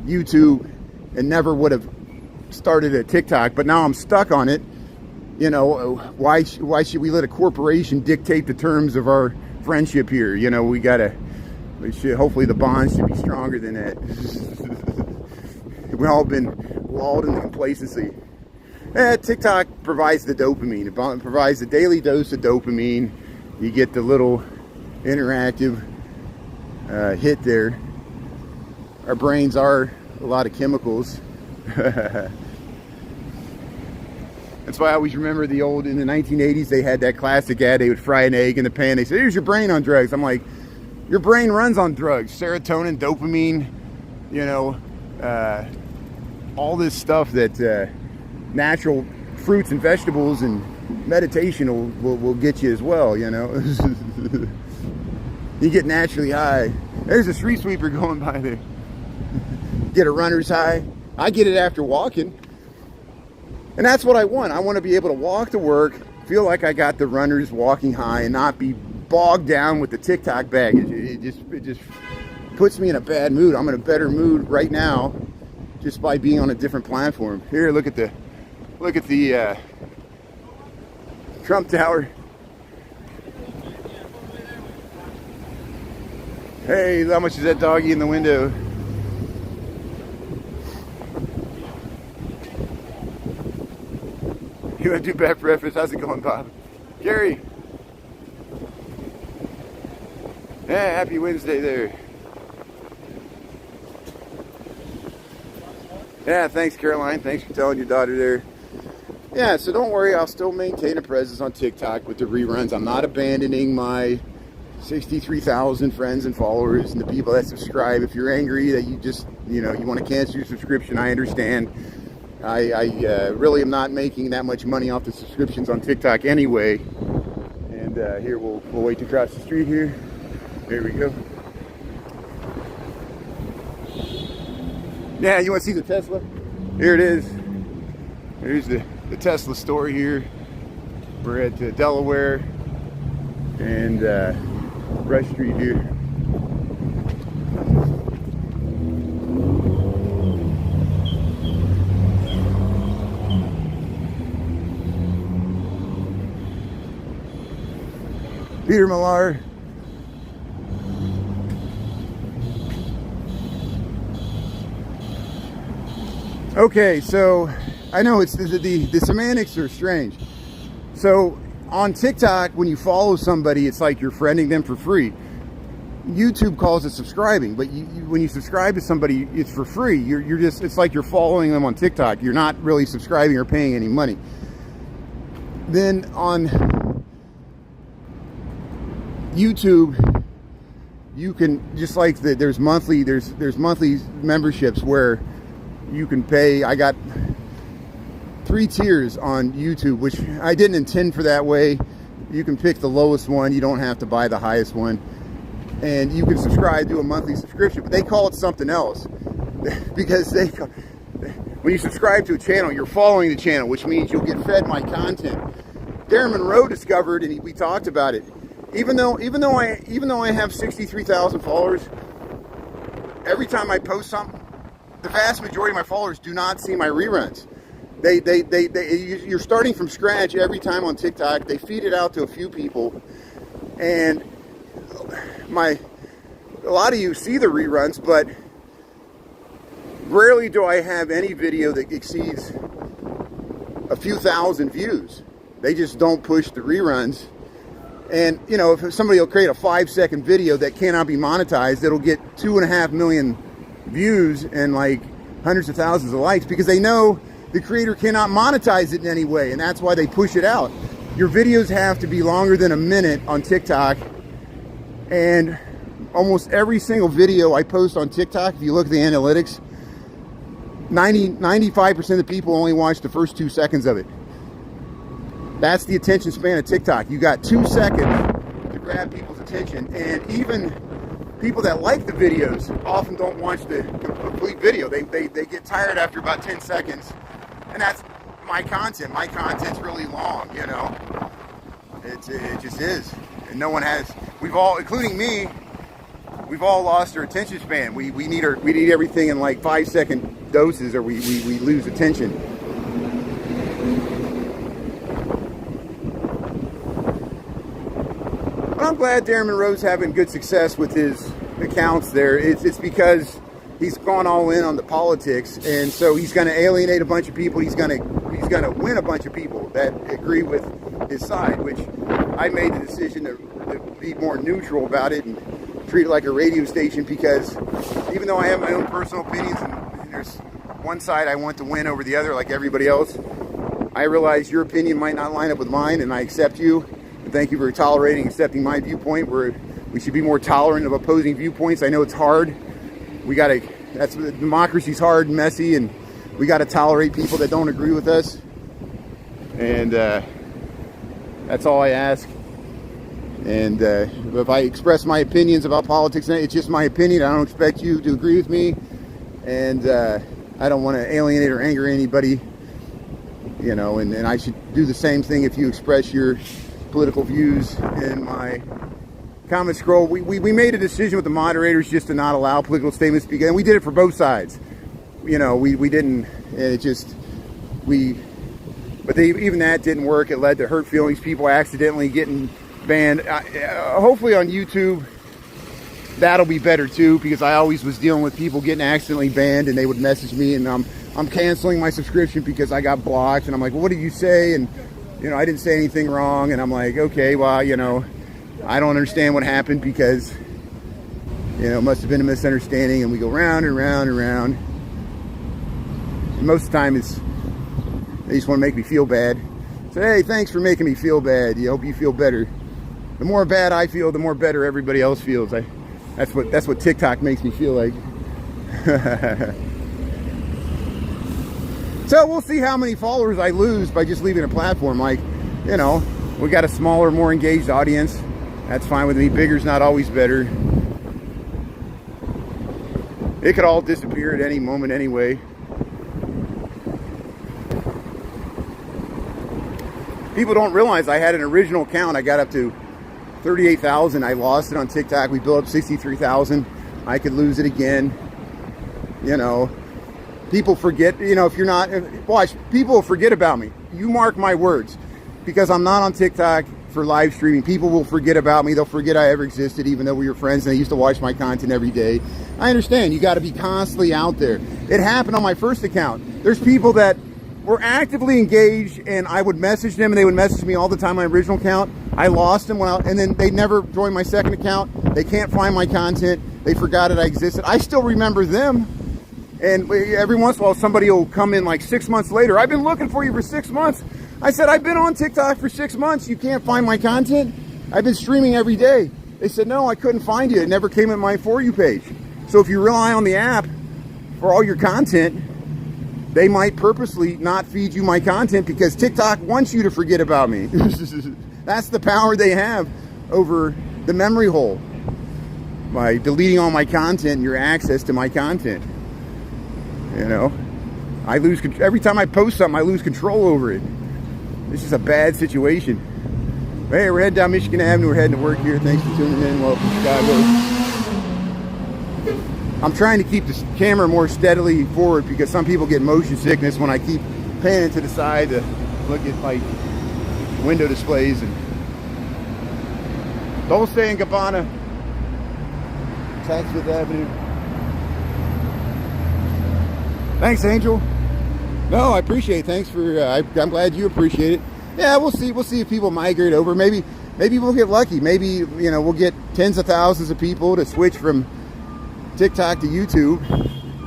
YouTube and never would have started at TikTok. But now I'm stuck on it. You know, why should we let a corporation dictate the terms of our friendship here? You know, hopefully the bonds should be stronger than that. We've all been lulled into complacency. TikTok provides the dopamine. It provides a daily dose of dopamine. You get the little interactive hit there. Our brains are a lot of chemicals. That's why I always remember in the 1980s, they had that classic ad. They would fry an egg in the pan. They said, "Here's your brain on drugs." I'm like, your brain runs on drugs. Serotonin, dopamine, you know, all this stuff that natural fruits and vegetables and meditation will get you as well, you know. You get naturally high. There's a street sweeper going by there. Get a runner's high. I get it after walking. And that's what I want. I want to be able to walk to work, feel like I got the runner's walking high, and not be bogged down with the TikTok baggage. It just puts me in a bad mood. I'm in a better mood right now just by being on a different platform. Here, look at the Trump Tower. Hey, how much is that doggy in the window? You want to do bad breakfast? How's it going, Bob? Gary. Yeah, happy Wednesday there. Yeah, thanks, Caroline. Thanks for telling your daughter there. Yeah, so don't worry. I'll still maintain a presence on TikTok with the reruns. I'm not abandoning my 63,000 friends and followers and the people that subscribe. If you're angry that you want to cancel your subscription, I understand. I really am not making that much money off the subscriptions on TikTok anyway. And here, we'll wait to cross the street here. There we go. Yeah, you want to see the Tesla? Here it is. Here's the Tesla store here. We're at Delaware and Rush Street here. Peter Millar. Okay, so I know it's the semantics are strange. So on TikTok, when you follow somebody, it's like you're friending them for free. YouTube calls it subscribing, but when you subscribe to somebody, it's for free. It's like you're following them on TikTok. You're not really subscribing or paying any money. Then on YouTube, you can there's monthly memberships where you can pay. I got 3 tiers on YouTube, which I didn't intend for that way. You can pick the lowest one. You don't have to buy the highest one. And you can subscribe to a monthly subscription, but they call it something else. Because when you subscribe to a channel, you're following the channel, which means you'll get fed my content. Darren Monroe discovered, and we talked about it. Even though I have 63,000 followers, every time I post something, the vast majority of my followers do not see my reruns. You're starting from scratch every time on TikTok. They feed it out to a few people, and a lot of you see the reruns, but rarely do I have any video that exceeds a few thousand views. They just don't push the reruns. And you know, if somebody will create a 5-second video that cannot be monetized, it'll get 2.5 million views and like hundreds of thousands of likes, because they know the creator cannot monetize it in any way, and that's why they push it out. Your videos have to be longer than a minute on TikTok, and almost every single video I post on TikTok, if you look at the analytics, 95% of the people only watch the first 2 seconds of it. That's the attention span of TikTok. You got 2 seconds to grab people's attention, and even people that like the videos often don't watch the complete video. They get tired after about 10 seconds, and that's my content. My content's really long, you know. It just is, and no one has. We've all, including me, we've all lost our attention span. We need everything in like 5-second doses, or we lose attention. But I'm glad Darren Monroe's having good success with his accounts there. It's because he's gone all in on the politics, and so he's going to alienate a bunch of people. He's going to win a bunch of people that agree with his side, which I made the decision to be more neutral about it and treat it like a radio station, because even though I have my own personal opinions and there's one side I want to win over the other like everybody else, I realize your opinion might not line up with mine, and I accept you. And thank you for tolerating and accepting my viewpoint. We should be more tolerant of opposing viewpoints. I know it's hard. Democracy's hard and messy, and we got to tolerate people that don't agree with us. And that's all I ask. And if I express my opinions about politics, it's just my opinion. I don't expect you to agree with me, and I don't want to alienate or anger anybody, you know. And I should do the same thing if you express your political views in my comment scroll. We made a decision with the moderators just to not allow political statements, because, and we did it for both sides. You know, we didn't. But even that didn't work. It led to hurt feelings, people accidentally getting banned. Hopefully on YouTube that'll be better too, because I always was dealing with people getting accidentally banned, and they would message me, and I'm canceling my subscription because I got blocked, and I'm like, well, what did you say? And you know, I didn't say anything wrong. And I'm like, okay, well, you know, I don't understand what happened, because you know, it must have been a misunderstanding. And we go round and round and round, and most of the time they just want to make me feel bad. So hey, thanks for making me feel bad. You hope you feel better. The more bad I feel, the more better everybody else feels. That's what TikTok makes me feel like. So we'll see how many followers I lose by just leaving a platform. Like, you know, we got a smaller, more engaged audience. That's fine with me. Bigger's not always better. It could all disappear at any moment anyway. People don't realize I had an original account. I got up to 38,000. I lost it on TikTok. We built up 63,000. I could lose it again. You know, people forget, you know, if you're not, watch, people will forget about me. You mark my words, because I'm not on TikTok for live streaming. People will forget about me. They'll forget I ever existed, even though we were friends and they used to watch my content every day. I understand. You got to be constantly out there. It happened on my first account. There's people that were actively engaged, and I would message them, and they would message me all the time on my original account. I lost them and then they never joined my second account. They can't find my content. They forgot that I existed. I still remember them. And every once in a while, somebody will come in like 6 months later. I've been looking for you for 6 months. I said, I've been on TikTok for 6 months. You can't find my content? I've been streaming every day. They said, no, I couldn't find you. It never came in my For You page. So if you rely on the app for all your content, they might purposely not feed you my content, because TikTok wants you to forget about me. That's the power they have over the memory hole, by deleting all my content and your access to my content. You know, I lose, every time I post something, I lose control over it. This is a bad situation. But hey, we're heading down Michigan Avenue. We're heading to work here. Thanks for tuning in. Welcome to Chicago. I'm trying to keep the camera more steadily forward, because some people get motion sickness when I keep panning to the side to look at like window displays and Dulce and Gabbana, Tax Fifth Avenue. Thanks, Angel. No, I appreciate it. Thanks for, I'm glad you appreciate it. Yeah, we'll see. We'll see if people migrate over. Maybe we'll get lucky. Maybe, you know, we'll get tens of thousands of people to switch from TikTok to YouTube,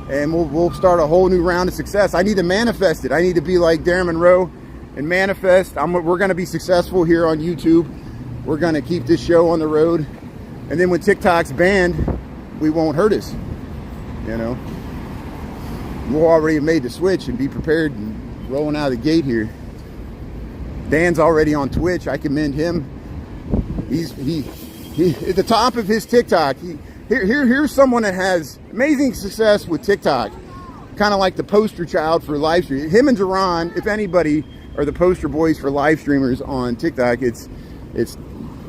and we'll start a whole new round of success. I need to manifest it. I need to be like Darren Monroe and manifest. We're going to be successful here on YouTube. We're going to keep this show on the road, and then when TikTok's banned, we won't hurt us. You know, we'll already have made the switch and be prepared and rolling out of the gate here. Dan's already on Twitch. I commend him. He's at the top of his TikTok. Here's someone that has amazing success with TikTok, kind of like the poster child for live stream. Him and Duran, if anybody, are the poster boys for live streamers on TikTok. It's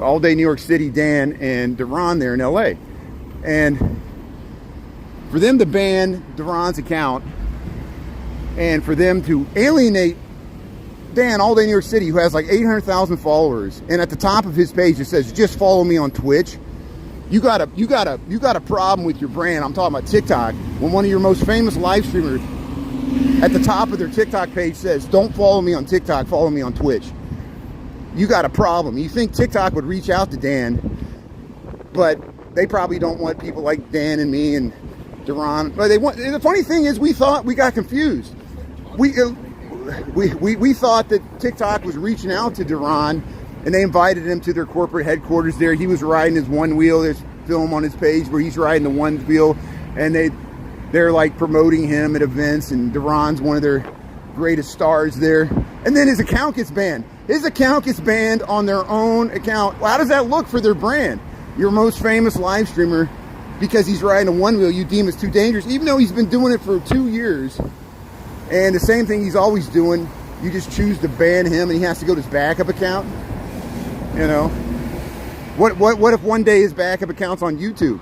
All Day New York City, Dan, and Duran there in LA. And for them to ban Duran's account and for them to alienate Dan, All Day New York City, who has like 800,000 followers, and at the top of his page it says, "Just follow me on Twitch." You got a problem with your brand. I'm talking about TikTok. When one of your most famous live streamers at the top of their TikTok page says, "Don't follow me on TikTok, follow me on Twitch," you got a problem. You think TikTok would reach out to Dan, but they probably don't want people like Dan and me and Duran. But the funny thing is, we got confused. We thought that TikTok was reaching out to Duran, and they invited him to their corporate headquarters there. He was riding his one wheel. There's film on his page where he's riding the one wheel, and they're like promoting him at events, and Duran's one of their greatest stars there. And then his account gets banned. His account gets banned on their own account. Well, how does that look for their brand? Your most famous live streamer, because he's riding a one wheel, you deem is too dangerous, even though he's been doing it for 2 years. And the same thing he's always doing, you just choose to ban him, and he has to go to his backup account. You know, what if one day his backup account's on YouTube?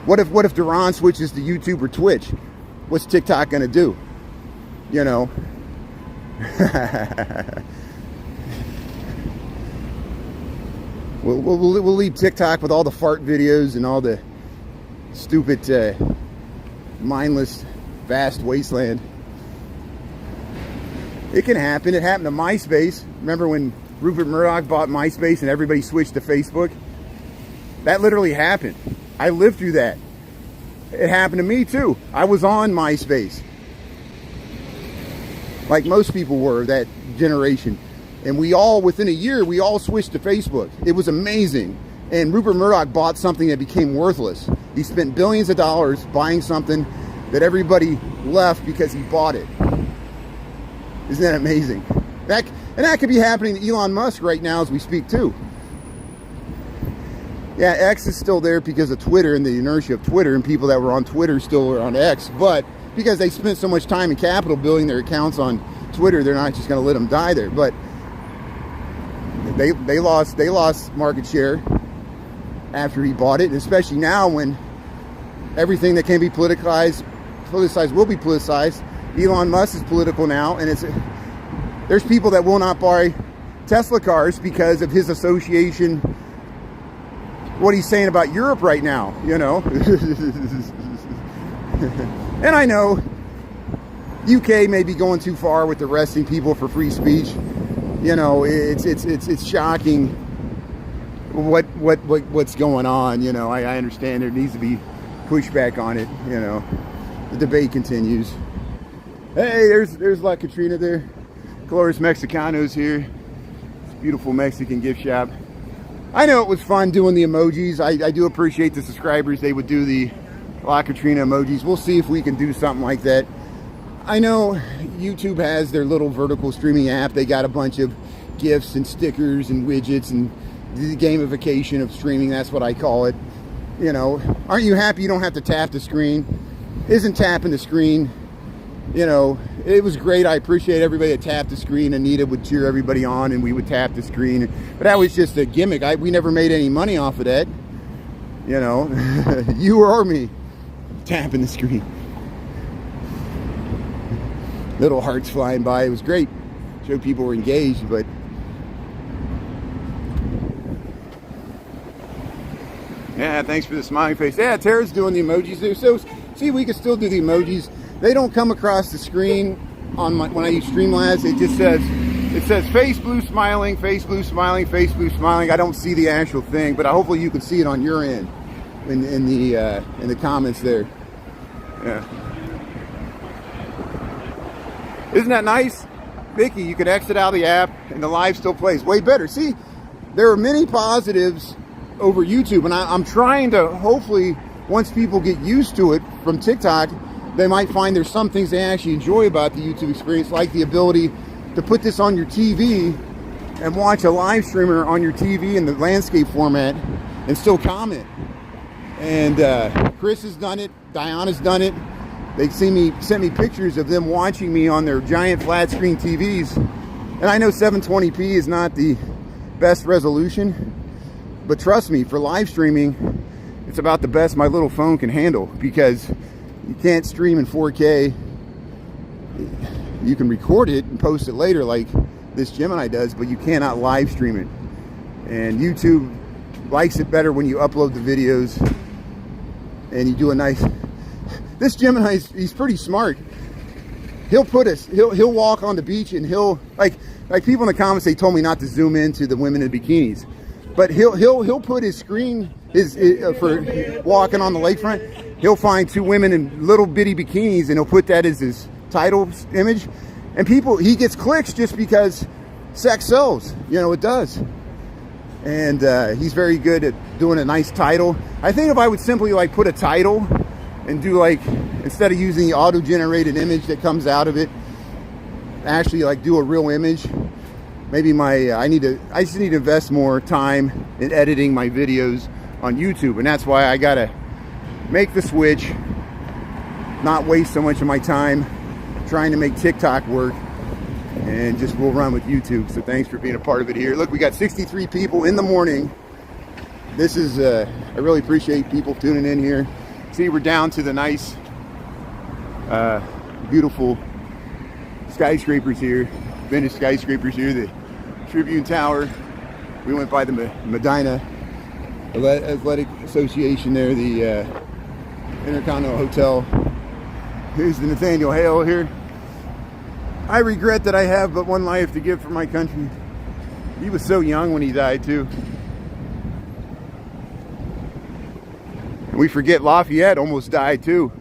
What if Duran switches to YouTube or Twitch? What's TikTok gonna do? You know. We'll leave TikTok with all the fart videos and all the stupid, mindless, vast wasteland. It can happen. It happened to MySpace. Remember when Rupert Murdoch bought MySpace and everybody switched to Facebook? That literally happened. I lived through that. It happened to me too. I was on MySpace, like most people were that generation. And we all, within a year, we all switched to Facebook. It was amazing. And Rupert Murdoch bought something that became worthless. He spent billions of dollars buying something that everybody left because he bought it. Isn't that amazing? That could be happening to Elon Musk right now as we speak too. Yeah, X is still there because of Twitter and the inertia of Twitter, and people that were on Twitter still are on X. But because they spent so much time and capital building their accounts on Twitter, they're not just going to let them die there. But they lost market share after he bought it, and especially now when everything that can be politicized will be politicized. Elon Musk is political now, and there's people that will not buy Tesla cars because of his association, what he's saying about Europe right now, you know. And I know UK may be going too far with arresting people for free speech. You know, it's shocking what's going on. You know, I understand there needs to be pushback on it. You know, the debate continues. Hey, there's La Katrina there. Colores Mexicanos here. It's a beautiful Mexican gift shop. I know it was fun doing the emojis. I do appreciate the subscribers. They would do the La Katrina emojis. We'll see if we can do something like that. I know YouTube has their little vertical streaming app. They got a bunch of gifts and stickers and widgets and the gamification of streaming. That's what I call it. You know, aren't you happy you don't have to tap the screen? Isn't tapping the screen, you know, it was great. I appreciate everybody that tapped the screen. Anita would cheer everybody on and we would tap the screen. But that was just a gimmick. We never made any money off of that. You know, you or me tapping the screen. Little hearts flying by. It was great. Showed people were engaged, but yeah, thanks for the smiling face. Yeah, Tara's doing the emojis there. So see, we can still do the emojis. They don't come across the screen on when I use Streamlabs. It just says face blue smiling, face blue smiling, face blue smiling. I don't see the actual thing, but hopefully you can see it on your end in the comments there. Yeah. Isn't that nice? Vicky, you could exit out of the app and the live still plays. Way better. See, there are many positives over YouTube, and I'm trying to, hopefully, once people get used to it from TikTok, they might find there's some things they actually enjoy about the YouTube experience, like the ability to put this on your TV and watch a live streamer on your TV in the landscape format and still comment. And Chris has done it, Diana's done it. They sent me pictures of them watching me on their giant flat screen TVs. And I know 720p is not the best resolution, but trust me, for live streaming, it's about the best my little phone can handle, because you can't stream in 4K. You can record it and post it later like this Gemini does, but you cannot live stream it. And YouTube likes it better when you upload the videos and you do a nice... This Gemini, he's pretty smart. He'll walk on the beach and he'll, like people in the comments, they told me not to zoom into the women in bikinis, but he'll put his screen for walking on the lakefront. He'll find two women in little bitty bikinis and he'll put that as his title image, and he gets clicks just because sex sells. You know, it does. And he's very good at doing a nice title. I think if I would simply like put a title and do, like, instead of using the auto-generated image that comes out of it, actually like do a real image. Maybe I just need to invest more time in editing my videos on YouTube, and that's why I gotta make the switch, not waste so much of my time trying to make TikTok work, and just we'll run with YouTube. So thanks for being a part of it here. Look, we got 63 people in the morning. This is I really appreciate people tuning in here. See, we're down to the nice, beautiful skyscrapers here, finished skyscrapers here, the Tribune Tower. We went by the Medina Athletic Association there, the Intercontinental Hotel. Here's the Nathaniel Hale here. I regret that I have but one life to give for my country. He was so young when he died too. And we forget Lafayette almost died too.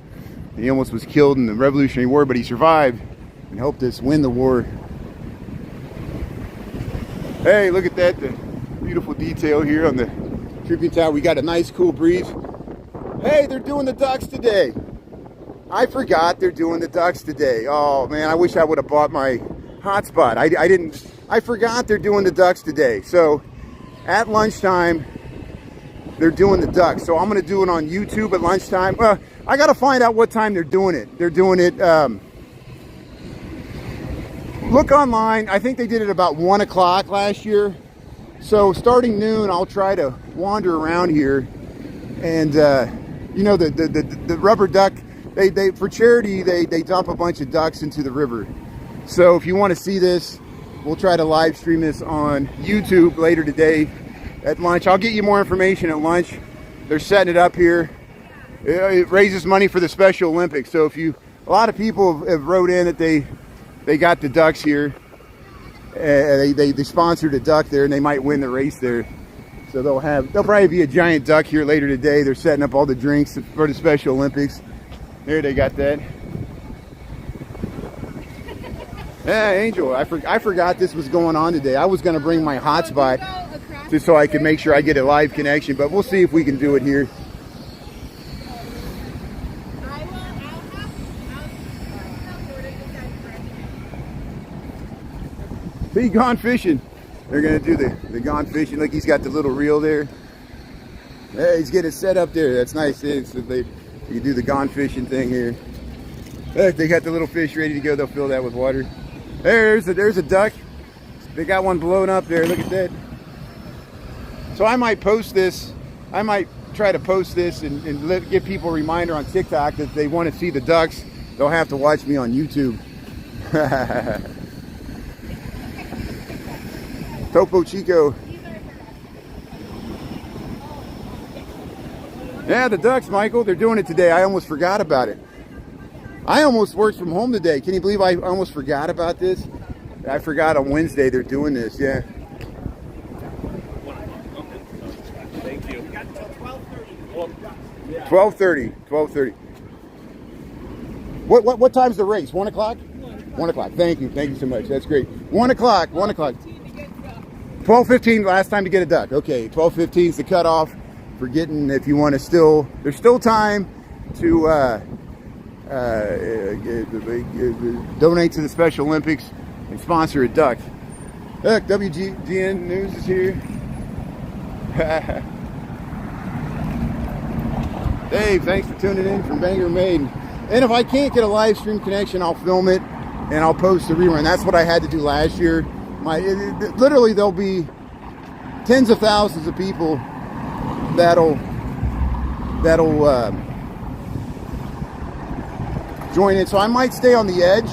He almost was killed in the Revolutionary War, but he survived and helped us win the war. Hey, look at that, the beautiful detail here on the Tribune Tower. We got a nice cool breeze. Hey, they're doing the ducks today. I forgot they're doing the ducks today. Oh man, I wish I would have bought my hotspot. I forgot they're doing the ducks today. So at lunchtime, they're doing the ducks. So I'm gonna do it on YouTube at lunchtime. Well, I gotta find out what time they're doing it. They're doing it, look online. I think they did it about 1 o'clock last year. So starting noon, I'll try to wander around here. And you know, the rubber duck, they for charity, they dump a bunch of ducks into the river. So if you want to see this, we'll try to live stream this on YouTube later today at lunch. I'll get you more information at lunch. They're setting it up here. It raises money for the Special Olympics. So if a lot of people have wrote in that they got the ducks here. They sponsored a duck there, and they might win the race there. So there'll probably be a giant duck here later today. They're setting up all the drinks for the Special Olympics. There, they got that. Yeah, Angel, I forgot this was going on today. I was going to bring my hotspot just so I can make sure I get a live connection, but we'll see if we can do it here. See, gone fishing. They're going to do the gone fishing. Look, he's got the little reel there. Hey, he's getting it set up there. That's nice. So you can do the gone fishing thing here. Look, they got the little fish ready to go. They'll fill that with water. There's a duck. They got one blown up there. Look at that. So I might post this. I might try to post this and give people a reminder on TikTok that if they want to see the ducks, they'll have to watch me on YouTube. Topo Chico. Yeah, the ducks, Michael, they're doing it today. I almost forgot about it. I almost worked from home today. Can you believe I almost forgot about this? I forgot on Wednesday they're doing this, yeah. Thank you. 12:30. What time's the race? 1 o'clock? 1 o'clock. Thank you so much. That's great. 1 o'clock. 12:15 last time to get a duck. Okay, 12:15 is the cutoff for getting, if you want to still, there's still time to donate to the Special Olympics and sponsor a duck. Look, WGN News is here. Dave, thanks for tuning in from Bangor, Maine. And if I can't get a live stream connection, I'll film it and I'll post the rerun. That's what I had to do last year. Literally, there'll be tens of thousands of people that'll join in. So I might stay on the edge.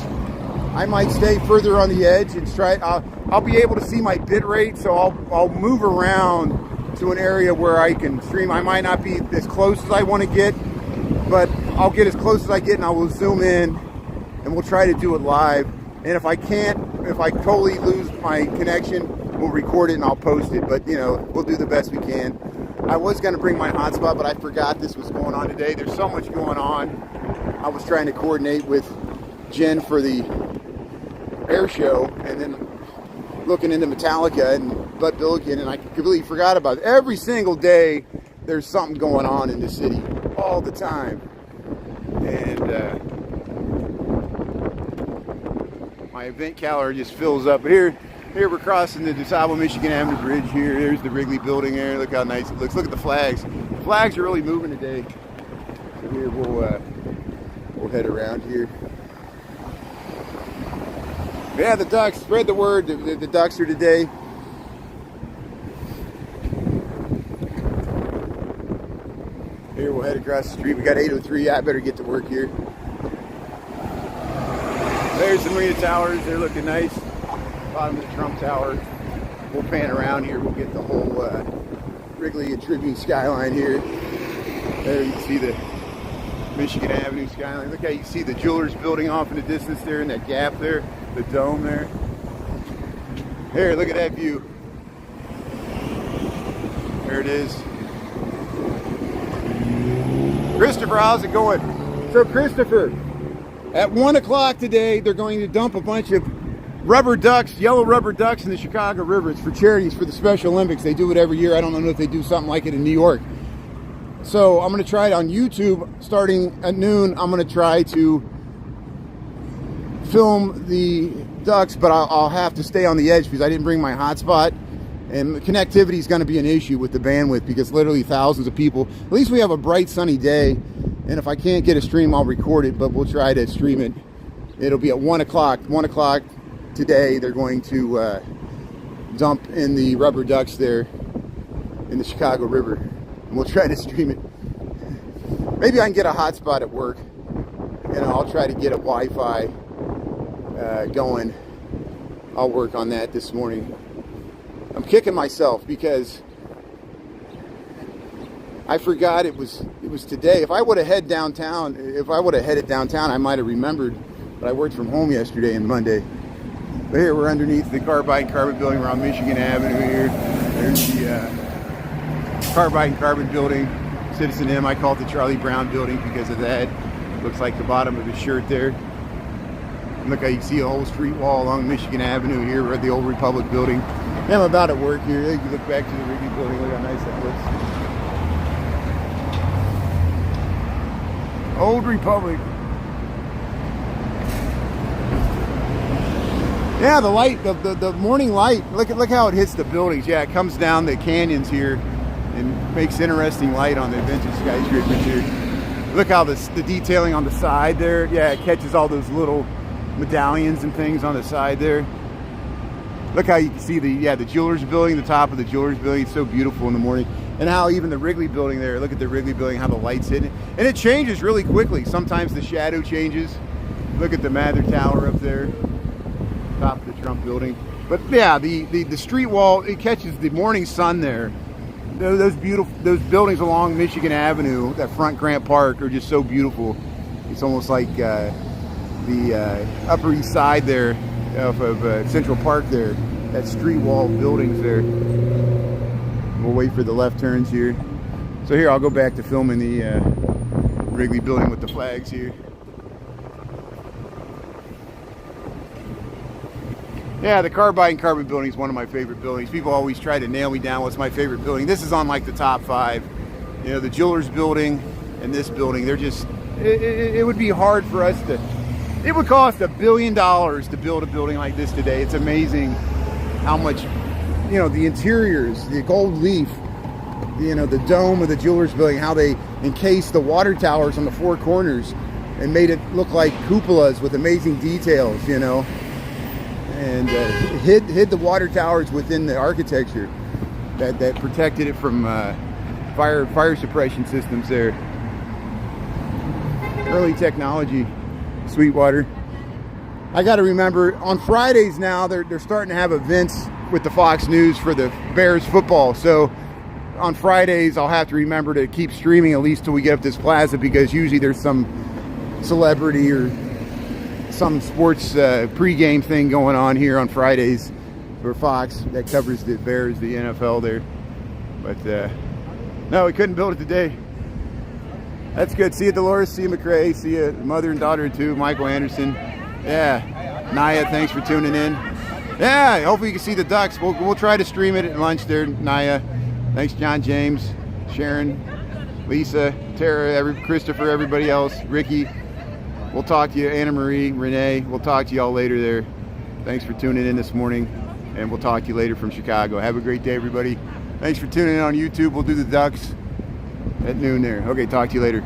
I might stay further on the edge and try. I'll be able to see my bit rate, so I'll move around to an area where I can stream. I might not be as close as I want to get, but I'll get as close as I get, and I will zoom in, and we'll try to do it live. And if I totally lose my connection, we'll record it and I'll post it. But, you know, we'll do the best we can. I was going to bring my hotspot, but I forgot this was going on today. There's so much going on. I was trying to coordinate with Jen for the air show, and then looking into Metallica and Bud Billiken, and I completely forgot about it. Every single day, there's something going on in the city, all the time. And my event calendar just fills up. But here we're crossing the DeSable, Michigan Avenue Bridge here. There's the Wrigley building there. Look how nice it looks. Look at the flags. The flags are really moving today. So here we'll head around here. Yeah, the ducks. Spread the word. The ducks are today. Here we'll head across the street. We got 803. I better get to work here. There's the Marina Towers. They're looking nice. Bottom of the Trump Tower. We'll pan around here. We'll get the whole Wrigley and Tribune skyline here. There you can see the Michigan Avenue skyline. Look how you see the Jewelers building off in the distance there in that gap there. The dome there. Here, look at that view. There it is. Christopher, how's it going? So Christopher, at 1 o'clock today, they're going to dump a bunch of rubber ducks, yellow rubber ducks in the Chicago River. It's for charities for the Special Olympics. They do it every year. I don't know if they do something like it in New York. So I'm going to try it on YouTube starting at noon. I'm going to try to film the ducks, but I'll have to stay on the edge because I didn't bring my hotspot. And the connectivity is going to be an issue with the bandwidth because literally thousands of people. At least we have a bright sunny day. And if I can't get a stream, I'll record it, but we'll try to stream it. It'll be at 1 o'clock. 1 o'clock today, they're going to dump in the rubber ducks there in the Chicago River. And we'll try to stream it. Maybe I can get a hotspot at work. And I'll try to get a Wi-Fi going. I'll work on that this morning. I'm kicking myself because I forgot it was today. If I would have headed downtown, I might have remembered. But I worked from home yesterday and Monday. But here we're underneath the Carbide and Carbon building. We're on Michigan Avenue here. There's the Carbide and Carbon building. Citizen M. I call it the Charlie Brown building because of that. Looks like the bottom of his shirt there. And look how you can see a whole street wall along Michigan Avenue here. We're at the Old Republic building. I'm about at work here. You can look back to the Wrigley building. Look how nice that looks. Old Republic. Yeah, the light, the morning light. Look how it hits the buildings. Yeah, it comes down the canyons here and makes interesting light on the vintage skyscrapers here. Look how the detailing on the side there. Yeah, it catches all those little medallions and things on the side there. Look how you can see the Jewelers building, the top of the Jewelers building. It's so beautiful in the morning. And how even the Wrigley building there, look at the Wrigley building, how the lights hit it. And it changes really quickly. Sometimes the shadow changes. Look at the Mather Tower up there, top of the Trump building. But yeah, the street wall, it catches the morning sun there. Those buildings along Michigan Avenue, that front Grant Park, are just so beautiful. It's almost like the Upper East Side there of Central Park there. That street wall buildings there. We'll wait for the left turns here. So here, I'll go back to filming the Wrigley building with the flags here. Yeah, the Carbide and Carbon building is one of my favorite buildings. People always try to nail me down what's my favorite building. This is on like the top 5. You know, the Jewelers building and this building, they're just, it would be hard for us to, it would cost $1 billion to build a building like this today. It's amazing how much, you know, the interiors, the gold leaf, you know, the dome of the Jewelers building, how they encased the water towers on the 4 corners and made it look like cupolas with amazing details, you know. And hid the water towers within the architecture that protected it from fire suppression systems there. Early technology, Sweetwater. I got to remember, on Fridays now, they're starting to have events with the Fox News for the Bears football. So on Fridays, I'll have to remember to keep streaming at least till we get up this plaza, because usually there's some celebrity or some sports pregame thing going on here on Fridays for Fox that covers the Bears, the NFL there. But no, we couldn't build it today. That's good. See you, Dolores. See you, McRae. See you, mother and daughter too. Michael Anderson. Yeah. Naya, thanks for tuning in. Yeah, hopefully you can see the ducks. We'll try to stream it at lunch there, Naya. Thanks, John James, Sharon, Lisa, Tara, Christopher, everybody else, Ricky. We'll talk to you, Anna Marie, Renee. We'll talk to y'all later there. Thanks for tuning in this morning, and we'll talk to you later from Chicago. Have a great day, everybody. Thanks for tuning in on YouTube. We'll do the ducks at noon there. Okay, talk to you later.